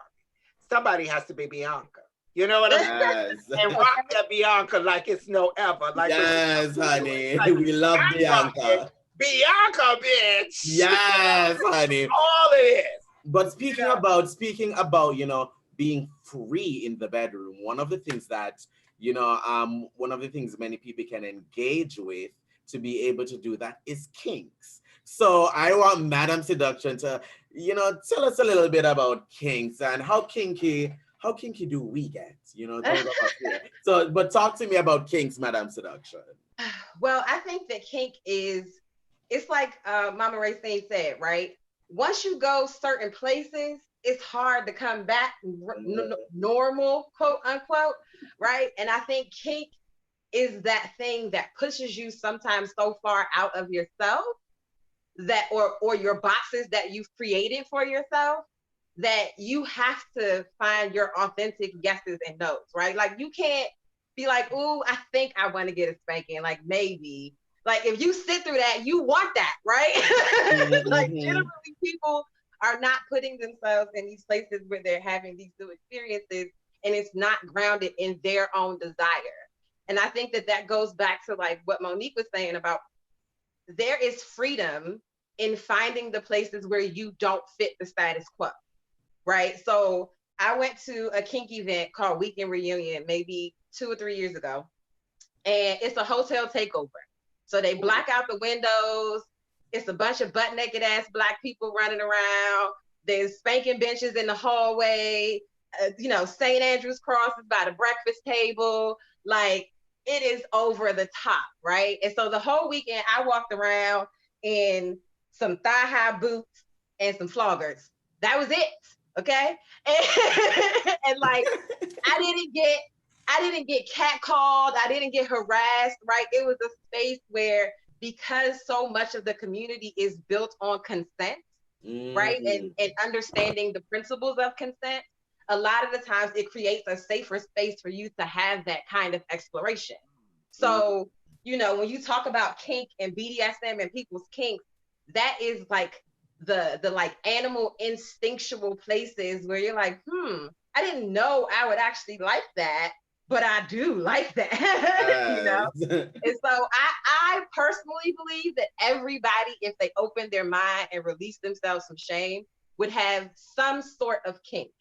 Somebody has to be Bianca. You know what I mean? And rock that Bianca like it's no ever. Like honey. Like, we love Bianca. Bianca, bitch. Yes, honey. All it is. But speaking about, you know, being free in the bedroom, one of the things that, you know, one of the things many people can engage with to be able to do that is kinks. So I want Madamme Seduction to, you know, tell us a little bit about kinks and how kinky do we get, you know? So, but talk to me about kinks, Madamme Seduction. Well, I think that kink it's like Mama Rayceen said, right? Once you go certain places, it's hard to come back normal, quote unquote, right? And I think kink is that thing that pushes you sometimes so far out of yourself that, or your boxes that you've created for yourself, that you have to find your authentic yeses and nos, right? Like you can't be like, ooh, I think I want to get a spanking, like maybe. Like if you sit through that, you want that, right? Like generally people are not putting themselves in these places where they're having these new experiences and it's not grounded in their own desire. And I think that goes back to like what Monique was saying about there is freedom in finding the places where you don't fit the status quo, right? So I went to a kink event called Weekend Reunion maybe 2 or 3 years ago, and it's a hotel takeover. So they black out the windows. It's a bunch of butt naked ass Black people running around. There's spanking benches in the hallway. You know, St. Andrew's crosses by the breakfast table. Like it is over the top, right? And so the whole weekend I walked around in some thigh-high boots and some floggers. That was it, okay? And like I didn't get catcalled. I didn't get harassed, right? It was a space where, because so much of the community is built on consent, right? And understanding the principles of consent, a lot of the times it creates a safer space for you to have that kind of exploration. So, you know, when you talk about kink and BDSM and people's kinks, that is like the like animal instinctual places where you're like, I didn't know I would actually like that, but I do like that. You know? And so I personally believe that everybody, if they open their mind and release themselves from shame, would have some sort of kink.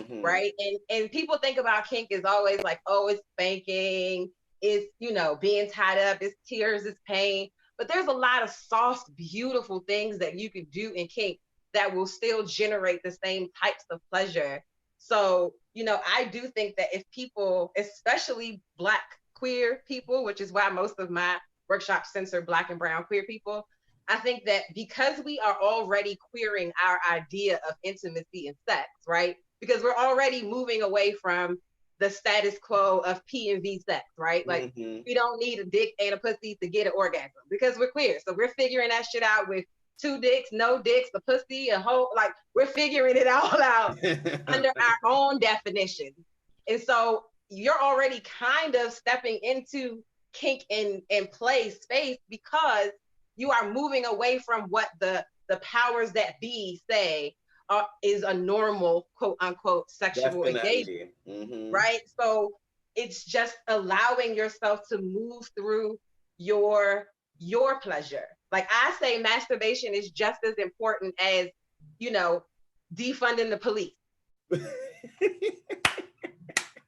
Right. And people think about kink as always like, oh, it's spanking, it's, you know, being tied up, it's tears, it's pain. But there's a lot of soft, beautiful things that you can do in kink that will still generate the same types of pleasure. So, you know, I do think that if people, especially Black queer people, which is why most of my workshops center Black and brown queer people, I think that because we are already queering our idea of intimacy and sex, right? Because we're already moving away from the status quo of P and V sex, right? Like we don't need a dick and a pussy to get an orgasm because we're queer. So we're figuring that shit out with 2 dicks, no dicks, a pussy, a whole, like we're figuring it all out under our own definition. And so you're already kind of stepping into kink and play space because you are moving away from what the powers that be say is a normal quote unquote sexual engagement, right? So it's just allowing yourself to move through your pleasure. Like I say, masturbation is just as important as, you know, defunding the police.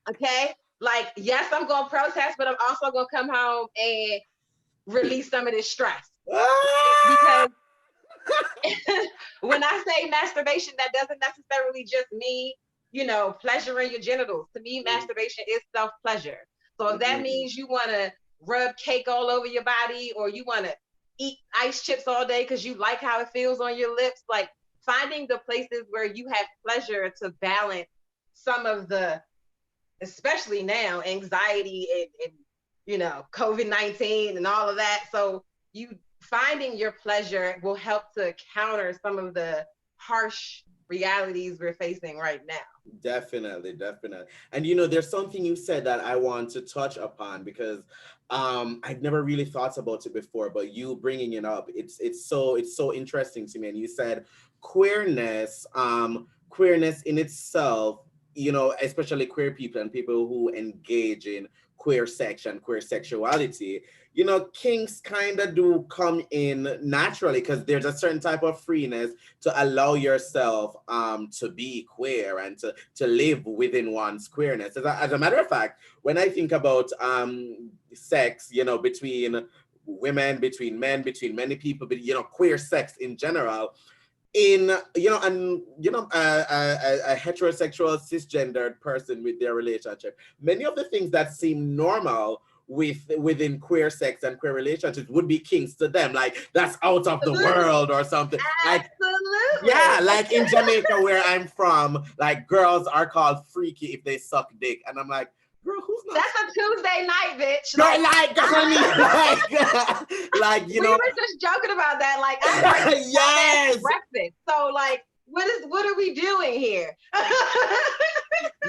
Okay, like yes, I'm gonna protest, but I'm also gonna come home and release some of this stress because when I say masturbation, that doesn't necessarily just mean, you know, pleasuring your genitals. To me, masturbation is self-pleasure. So if that means you want to rub cake all over your body or you want to eat ice chips all day because you like how it feels on your lips, like finding the places where you have pleasure to balance some of the, especially now, anxiety and you know, COVID-19 and all of that. So you finding your pleasure will help to counter some of the harsh realities we're facing right now. Definitely. And you know, there's something you said that I want to touch upon because I'd never really thought about it before, but you bringing it up, it's so interesting to me. And you said queerness in itself, you know, especially queer people and people who engage in queer sex and queer sexuality, you know, kinks kind of do come in naturally because there's a certain type of freeness to allow yourself to be queer and to live within one's queerness. As a matter of fact, when I think about sex, you know, between women, between men, between many people, but you know, queer sex in general, in you know, and you know, a heterosexual cisgendered person with their relationship, many of the things that seem normal within queer sex and queer relationships would be kinks to them, like that's out of the world or something. Like yeah, like in Jamaica where I'm from, like girls are called freaky if they suck dick, and I'm like, girl, who's not? That's a Tuesday night, bitch. Girl, like that's what I mean. Like you know, we were just joking about that. Like, I'm like, yes, breakfast. So like, what are we doing here?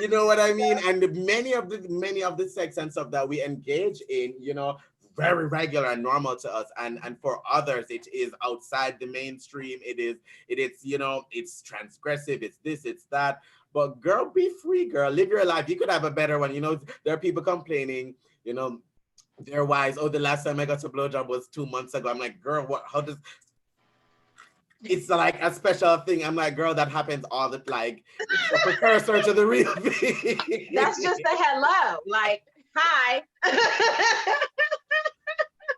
You know what I mean? And many of the sex and stuff that we engage in, you know, very regular and normal to us, and for others it is outside the mainstream. It is you know, it's transgressive, it's this, it's that. But girl, be free, girl, live your life. You could have a better one. You know, there are people complaining, you know, their wives, oh, the last time I got a blowjob was 2 months ago. I'm like, girl, what, how does, it's like a special thing. I'm like, girl, that happens all the, like, it's a precursor to the real thing. That's just a hello, like, hi.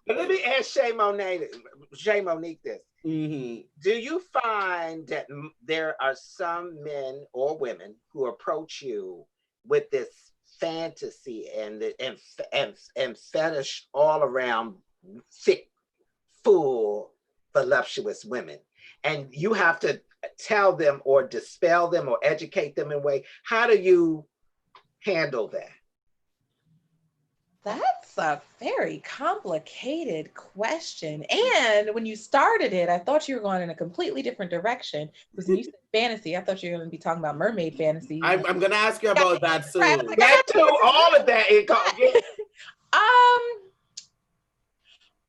Let me ask Monique this. Do you find that there are some men or women who approach you with this fantasy and fetish all around thick, full, voluptuous women, and you have to tell them or dispel them or educate them in a way? How do you handle that? That's a very complicated question. And when you started it, I thought you were going in a completely different direction. Because when you said fantasy, I thought you were going to be talking about mermaid fantasy. I'm going to ask you about that soon. That too, all of that.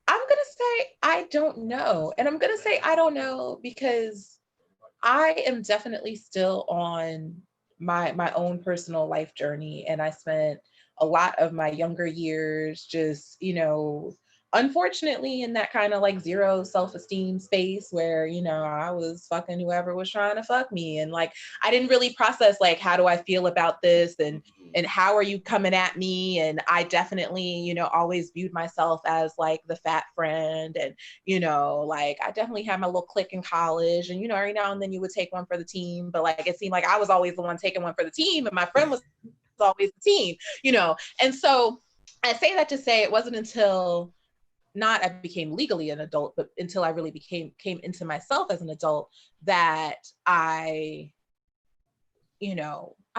I'm going to say I don't know. And I'm going to say I don't know because I am definitely still on my own personal life journey, and I spent a lot of my younger years just, unfortunately in that kind of like zero self-esteem space where, I was fucking whoever was trying to fuck me, and like I didn't really process like how do I feel about this, and how are you coming at me? And I definitely, always viewed myself as like the fat friend. And, like I definitely had my little clique in college. And, every now and then you would take one for the team. But like it seemed like I was always the one taking one for the team. And my friend was always the team, And so I say that to say it wasn't until not I became legally an adult, but until I really came into myself as an adult that I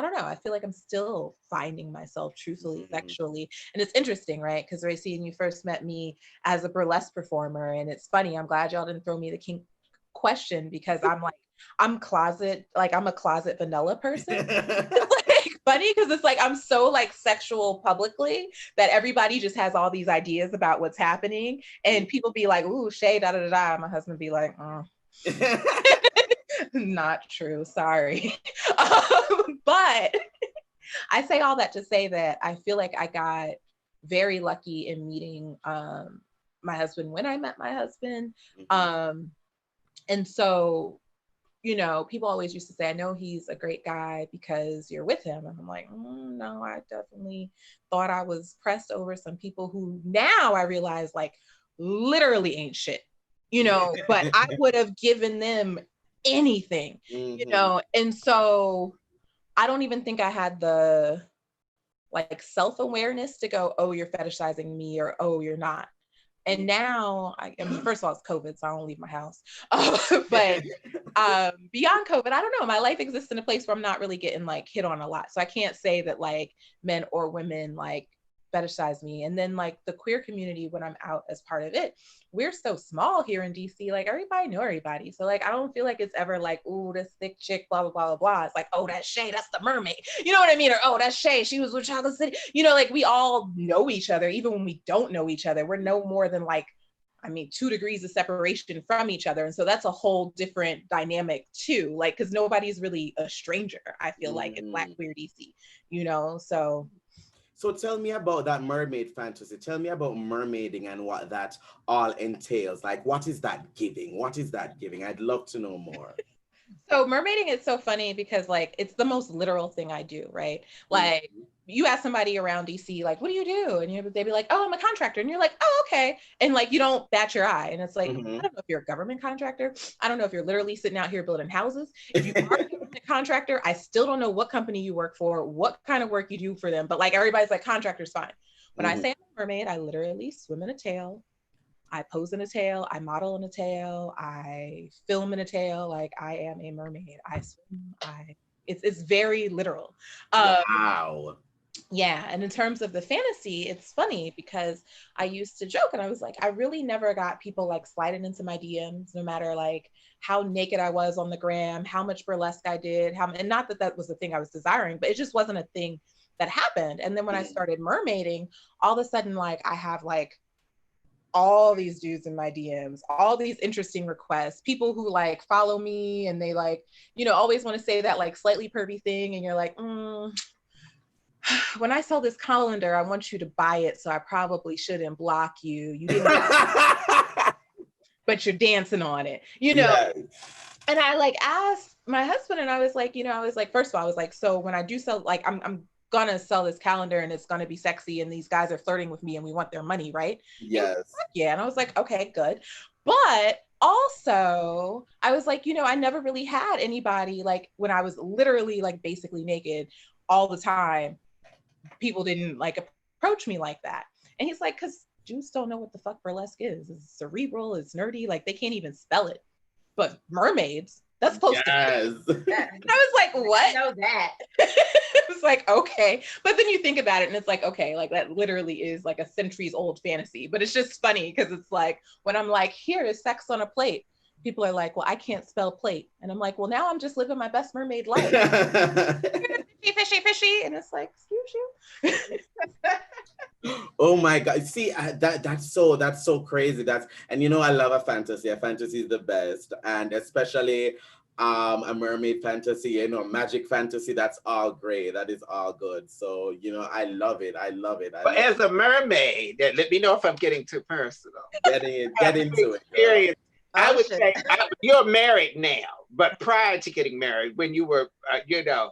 don't know. I feel like I'm still finding myself truthfully, sexually. And it's interesting, right? Because Rayceen, you first met me as a burlesque performer. And it's funny. I'm glad y'all didn't throw me the kink question because I'm a closet vanilla person. It's like funny because it's like I'm so like sexual publicly that everybody just has all these ideas about what's happening. And people be like, ooh, Shay, da da da da. My husband be like, not true, sorry. But I say all that to say that I feel like I got very lucky in meeting my husband when I met my husband. And so, people always used to say, I know he's a great guy because you're with him. And I'm like, no, I definitely thought I was pressed over some people who now I realize like literally ain't shit, but I would have given them anything, and so I don't even think I had the like self-awareness to go, oh, you're fetishizing me, or oh, you're not. And now I mean, first of all, it's COVID, so I don't leave my house. But beyond COVID, I don't know, my life exists in a place where I'm not really getting like hit on a lot, so I can't say that like men or women like fetishize me. And then like the queer community, when I'm out as part of it, we're so small here in DC, like everybody know everybody. So like I don't feel like it's ever like, ooh, this thick chick, blah blah blah blah blah. It's like, oh, that's Shay, that's the mermaid, you know what I mean? Or oh, that's Shay, she was with Chocolate City, like we all know each other. Even when we don't know each other, we're no more than like 2 degrees of separation from each other. And so that's a whole different dynamic too, like because nobody's really a stranger, I feel like in Black queer DC, So tell me about that mermaid fantasy. Tell me about mermaiding and what that all entails. Like, what is that giving? What is that giving? I'd love to know more. So mermaiding is so funny because like it's the most literal thing I do, right? Like you ask somebody around DC, like, what do you do? And they'd be like, oh, I'm a contractor. And you're like, oh, okay. And like, you don't bat your eye. And it's like, I don't know if you're a government contractor. I don't know if you're literally sitting out here building houses. If you are a government contractor, I still don't know what company you work for, what kind of work you do for them. But like, everybody's like, contractor's fine. When I say I'm a mermaid, I literally swim in a tail. I pose in a tail, I model in a tail, I film in a tail. Like I am a mermaid. I swim, it's very literal. Wow. Yeah, and in terms of the fantasy, it's funny because I used to joke and I was like, I really never got people like sliding into my DMs, no matter like how naked I was on the gram, how much burlesque I did, and not that that was the thing I was desiring, but it just wasn't a thing that happened. And then when I started mermaiding, all of a sudden, like I have like all these dudes in my DMs, all these interesting requests, people who like follow me and they like, always want to say that like slightly pervy thing. And you're like, when I sell this calendar, I want you to buy it. So I probably shouldn't block you. You didn't, but you're dancing on it, Yes. And I like asked my husband and I was like, first of all, I was like, so when I do sell, like, I'm gonna sell this calendar and it's gonna be sexy and these guys are flirting with me and we want their money, right? Yes. Yeah. And I was like, okay, good. But also I was like, I never really had anybody like when I was literally like basically naked all the time, people didn't like approach me like that. And he's like, because Jews don't know what the fuck burlesque is. It's cerebral, it's nerdy, like they can't even spell it. But mermaids, that's close to it. And I was like, what? I know that. It was like, okay. But then you think about it and it's like, okay, like that literally is like a centuries old fantasy. But it's just funny because it's like, when I'm like, here is sex on a plate, people are like, well, I can't spell plate. And I'm like, well, now I'm just living my best mermaid life. Fishy. And it's like, excuse you. Oh my God. See, that's so crazy. And I love a fantasy. A fantasy is the best. And especially a mermaid fantasy, you know, magic fantasy. That's all great. That is all good. So, you know, I love it. I love it. But as a mermaid, let me know if I'm getting too personal. Get into it, girl. Experience. I would say you're married now, but prior to getting married, when you were, you know,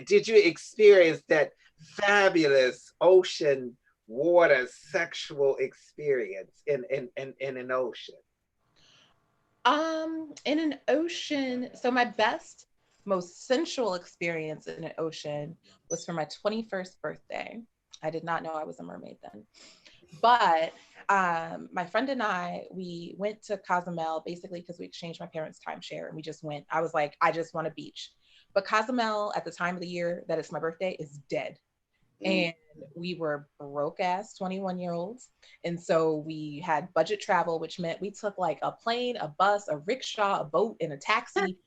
did you experience that fabulous ocean water sexual experience in an ocean? In an ocean, so my best, most sensual experience in an ocean was for my 21st birthday. I did not know I was a mermaid then. But my friend and we went to Cozumel basically because we exchanged my parents' timeshare and we just went. I was like, I just want a beach. But Cozumel at the time of the year that it's my birthday is dead. And we were broke ass 21-year-olds. And so we had budget travel, which meant we took like a plane, a bus, a rickshaw, a boat, and a taxi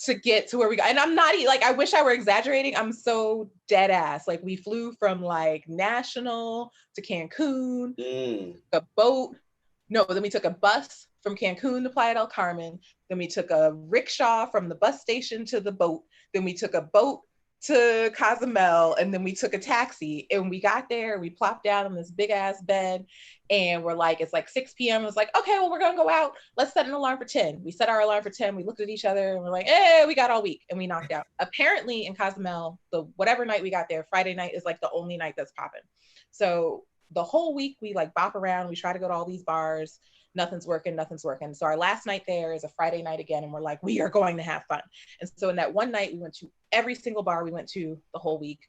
to get to where we got. And I'm not like, I wish I were exaggerating. I'm so dead ass. Like we flew from like National to Cancun, a boat. No, then we took a bus from Cancun to Playa del Carmen. Then we took a rickshaw from the bus station to the boat. Then we took a boat to Cozumel, and then we took a taxi, and we got there, we plopped down on this big ass bed, and we're like, it's like 6 p.m. It's like, okay, well, we're gonna go out. Let's set an alarm for 10. We set our alarm for 10. We looked at each other and we're like, hey, we got all week, and we knocked out. Apparently in Cozumel, the whatever night we got there, Friday night is like the only night that's popping. So the whole week we like bop around, we try to go to all these bars. Nothing's working. So our last night there is a Friday night again, and we're like, we are going to have fun. And so in that one night, we went to every single bar we went to the whole week.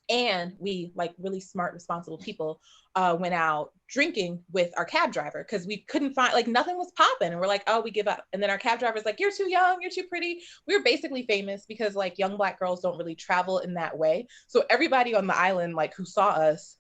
And we, like really smart, responsible people, went out drinking with our cab driver because we couldn't find, like nothing was popping. And we're like, oh, we give up. And then our cab driver's like, you're too young, you're too pretty. We were basically famous because like young Black girls don't really travel in that way. So everybody on the island, like who saw us,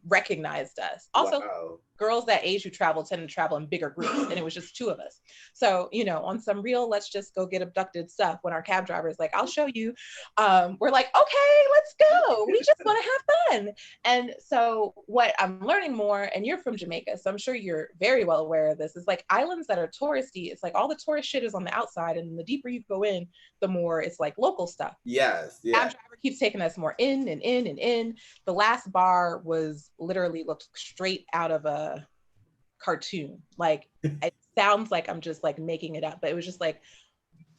recognized us. Also, girls that age who travel tend to travel in bigger groups, and it was just two of us. So, you know, on some real let's just go get abducted stuff, when our cab driver is like, I'll show you, we're like, okay, let's go. We just want to have fun. And so what I'm learning more, and you're from Jamaica, so I'm sure you're very well aware of this, is like islands that are touristy, it's like all the tourist shit is on the outside, and the deeper you go in, the more it's like local stuff. Yes. Cab driver keeps taking us more in and in and in. The last bar was literally looked straight out of a cartoon. Like it sounds like I'm just like making it up, but it was just like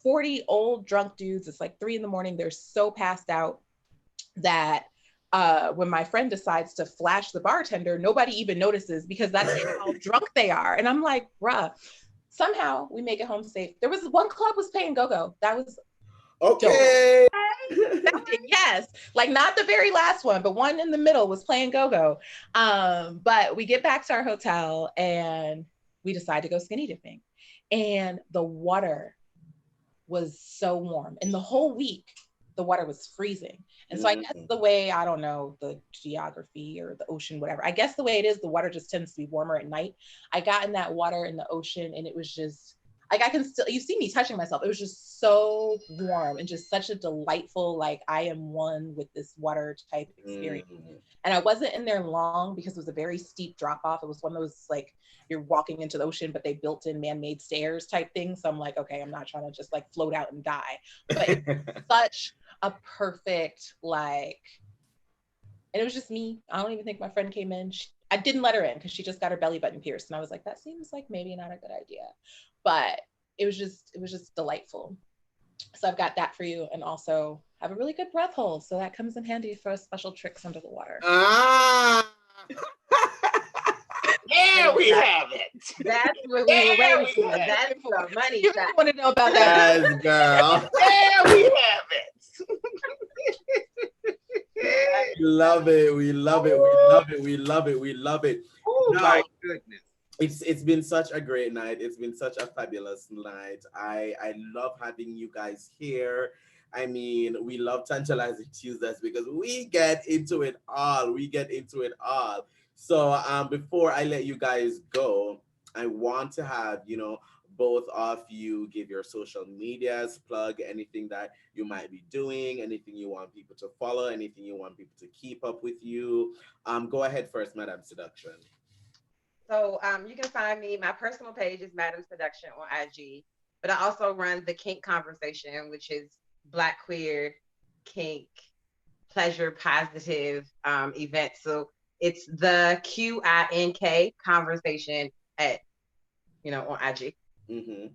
40 old drunk dudes. It's like 3 a.m. They're so passed out that when my friend decides to flash the bartender, nobody even notices because that's how drunk they are. And I'm like, bruh, somehow we make it home safe. There was one club was playing go-go. That was okay. Yes, like not the very last one, but one in the middle was playing go-go. But we get back to our hotel and we decide to go skinny dipping. And the water was so warm. And the whole week, the water was freezing. And so I guess the way, I don't know, the geography or the ocean, whatever, I guess the way it is, the water just tends to be warmer at night. I got in that water in the ocean and it was just, like I can still, you see me touching myself. It was just so warm and just such a delightful, like I am one with this water type experience. And I wasn't in there long because it was a very steep drop off. It was one of those like you're walking into the ocean, but they built in man-made stairs type thing. So I'm like, okay, I'm not trying to just like float out and die. But it's such a perfect like, and it was just me. I don't even think my friend came in. I didn't let her in because she just got her belly button pierced. And I was like, that seems like maybe not a good idea. But it was just delightful. So I've got that for you, and also have a really good breath hold. So that comes in handy for special tricks under the water. There we have it. That's what we were waiting for. That's the money you shot. Want to know about that? Yes, girl. There we have it. We love it. We love it. We love it. We love it. We love it. Oh my goodness. It's been such a great night. It's been such a fabulous night. I love having you guys here. I mean, we love Tantalizing Tuesdays because we get into it all. We get into it all. So before I let you guys go, I want to have, you know, both of you give your social medias, plug anything that you might be doing, anything you want people to follow, anything you want people to keep up with you. Go ahead first, Madame Seduction. So you can find me. My personal page is Madamme Seduction on IG. But I also run the Quink Conversation, which is Black queer kink pleasure positive event. So it's the QINK conversation at on IG. Mm-hmm.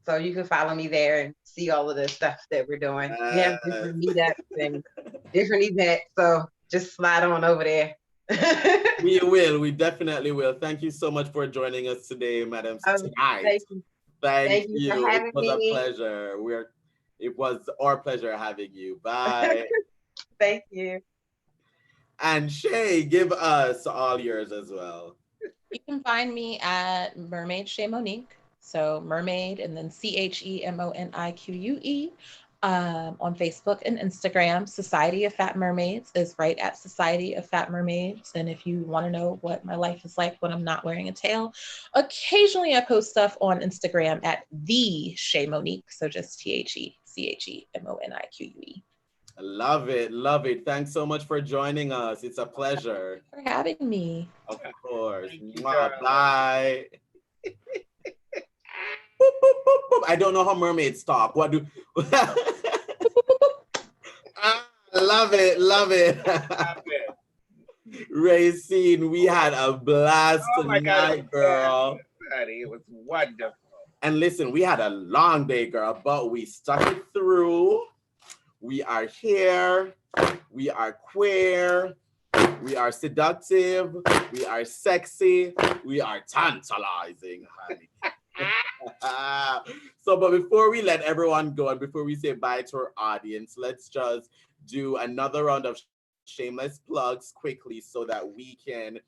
So you can follow me there and see all of the stuff that we're doing. We have different meetups and different events. So just slide on over there. We will. We definitely will. Thank you so much for joining us today, Madam. Tonight. Thank you. For having it was me. a pleasure. It was our pleasure having you. Bye. Thank you. And Shay, give us all yours as well. You can find me at Mermaid Shay Monique. So mermaid and then CHEMONIQUE on Facebook and Instagram. Society of Fat Mermaids is right at Society of Fat Mermaids. And if you want to know what my life is like when I'm not wearing a tail, occasionally I post stuff on Instagram at the Shay Monique. So just THECHEMONIQUE. Love it. Love it. Thanks so much for joining us. It's a pleasure. Thank you for having me. Of course. You, bye. Boop, boop, boop, boop. I don't know how mermaids talk. What do? Love it. Love it. Rayceen, we had a blast tonight, girl. It was wonderful. And listen, we had a long day, girl, but we stuck it through. We are here. We are queer. We are seductive. We are sexy. We are tantalizing, honey. So, but before we let everyone go and before we say bye to our audience, let's just do another round of shameless plugs quickly so that we can,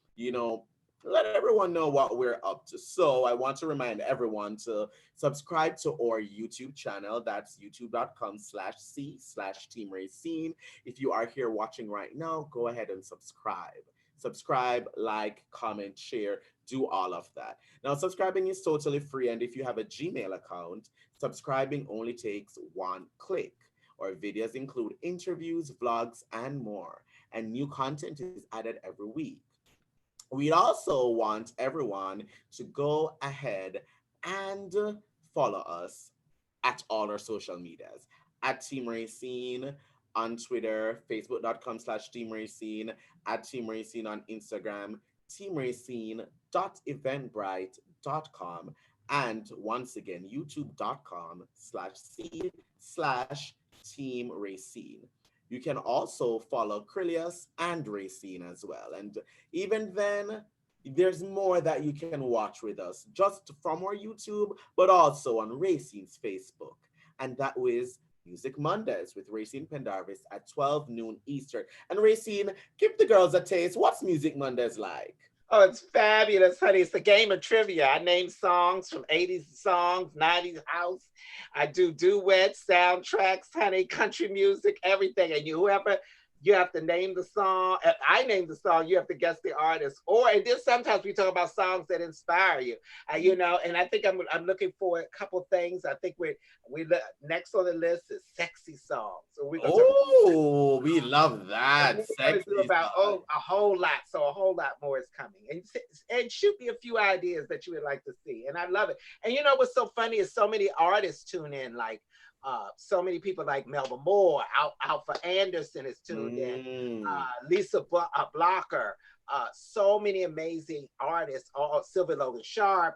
let everyone know what we're up to. So I want to remind everyone to subscribe to our YouTube channel. That's youtube.com/C/Team Rayceen. If you are here watching right now, go ahead and subscribe. Subscribe, like, comment, share, do all of that. Now, subscribing is totally free. And if you have a Gmail account, subscribing only takes one click. Our videos include interviews, vlogs, and more. And new content is added every week. We also want everyone to go ahead and follow us at all our social medias. At Team Rayceen on Twitter, facebook.com/Team Rayceen, at Team Rayceen on Instagram, teamrayceen.eventbrite.com, and once again, youtube.com/C/Team Rayceen. You can also follow Krylios and Rayceen as well. And even then, there's more that you can watch with us just from our YouTube, but also on Rayceen's Facebook. And that was Music Mondays with Rayceen Pendarvis at 12 noon Eastern. And Rayceen, give the girls a taste. What's Music Mondays like? Oh, it's fabulous, honey. It's a game of trivia. I name songs from 80s songs, 90s house. I do duets, soundtracks, honey, country music, everything. And you have to name the song. I name the song, you have to guess the artist. And then sometimes we talk about songs that inspire you. And I think I'm looking for a couple things. I think we next on the list is sexy songs. So we love that. Sexy do about a whole lot. So a whole lot more is coming. And shoot me a few ideas that you would like to see. And I love it. And you know what's so funny is so many artists tune in, like so many people like Melba Moore, Alpha Anderson is tuned in, Lisa Blocker, so many amazing artists, Sylvia Logan Sharp,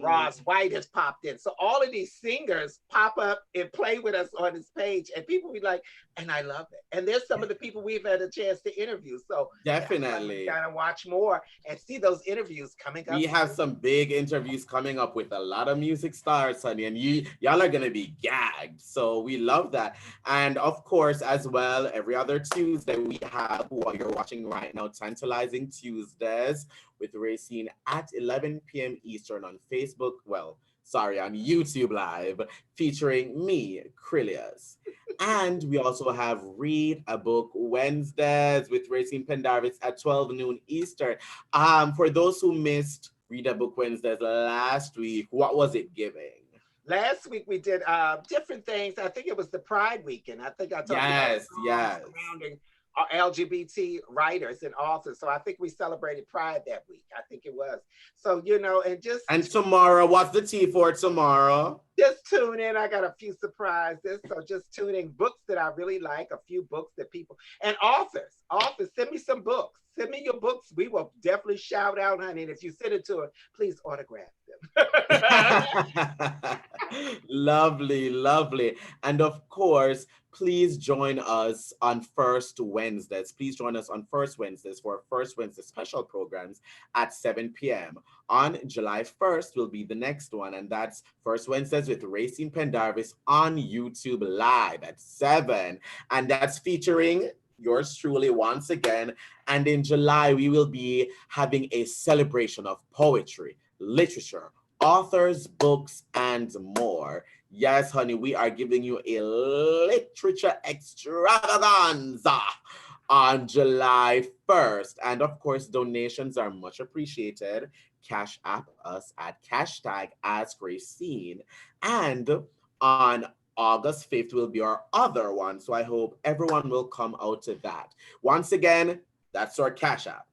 Roz White has popped in. So all of these singers pop up and play with us on this page, and people be like, and I love it. And there's some of the people we've had a chance to interview. So definitely gotta watch more and see those interviews coming up. We have some big interviews coming up with a lot of music stars, honey, and y'all are gonna be gagged. So we love that. And of course, as well, every other Tuesday we have what you're watching right now, Tantalizing Tuesdays with Rayceen at 11 p.m. Eastern on Facebook. On YouTube Live, featuring me, Krylios. And we also have Read a Book Wednesdays with Rayceen Pendarvis at 12 noon Eastern. For those who missed Read a Book Wednesdays last week, what was it giving? Last week we did different things. I think it was the Pride weekend. I think I talked about surrounding LGBT writers and authors. So I think we celebrated Pride that week. I think it was. So, you know, and tomorrow, what's the tea for tomorrow? Just tune in. I got a few surprises. So just tune in. Books that I really like, a few books that people, and authors, send me some books. Send me your books. We will definitely shout out, honey. And if you send it to her, please autograph them. Lovely, lovely. And of course, please join us on First Wednesdays. Please join us on First Wednesdays for First Wednesday special programs at 7 p.m. On July 1st will be the next one, and that's First Wednesdays with Rayceen Pendarvis on YouTube Live at 7. And that's featuring yours truly once again. And in July, we will be having a celebration of poetry, literature, authors, books, and more. Yes, honey, we are giving you a literature extravaganza on July 1st. And of course, donations are much appreciated. Cash app us at #AskRayceen. And on August 5th will be our other one. So I hope everyone will come out to that. Once again, that's our cash app.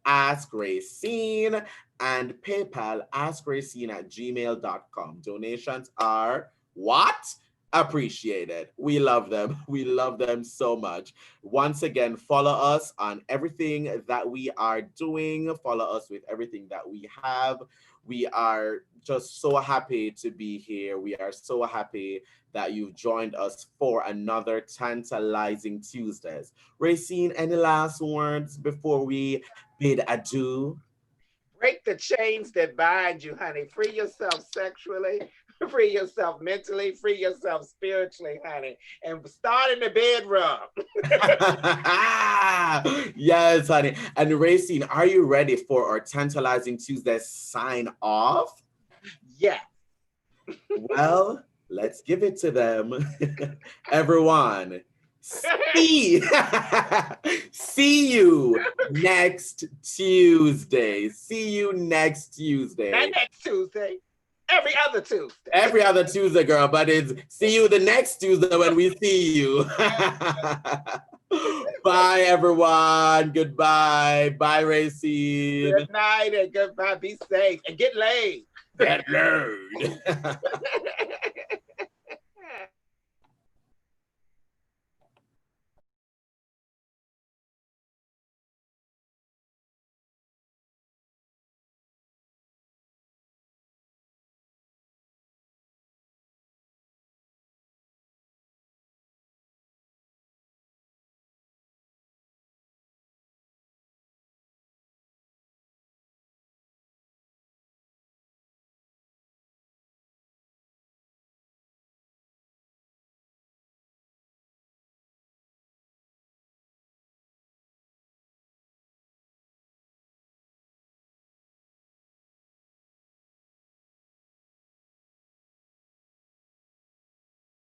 #AskRayceen and PayPal AskRayceen@gmail.com. Donations are what? Appreciated. We love them. We love them so much. Once again, follow us on everything that we are doing. Follow us with everything that we have. We are just so happy to be here. We are so happy that you've joined us for another Tantalizing Tuesdays. Rayceen, any last words before we bid adieu? Break the chains that bind you, honey. Free yourself sexually, free yourself mentally, free yourself spiritually, honey. And start in the bedroom. Yes, honey. And Rayceen, are you ready for our Tantalizing Tuesday sign off? Yeah. Well, let's give it to them. Everyone, see you next Tuesday. See you next Tuesday. Not next Tuesday. Every other Tuesday. Every other Tuesday, girl, but it's see you the next Tuesday when we see you. Bye, everyone. Goodbye. Bye, Rayceen. Good night and goodbye. Be safe and get laid. Get laid.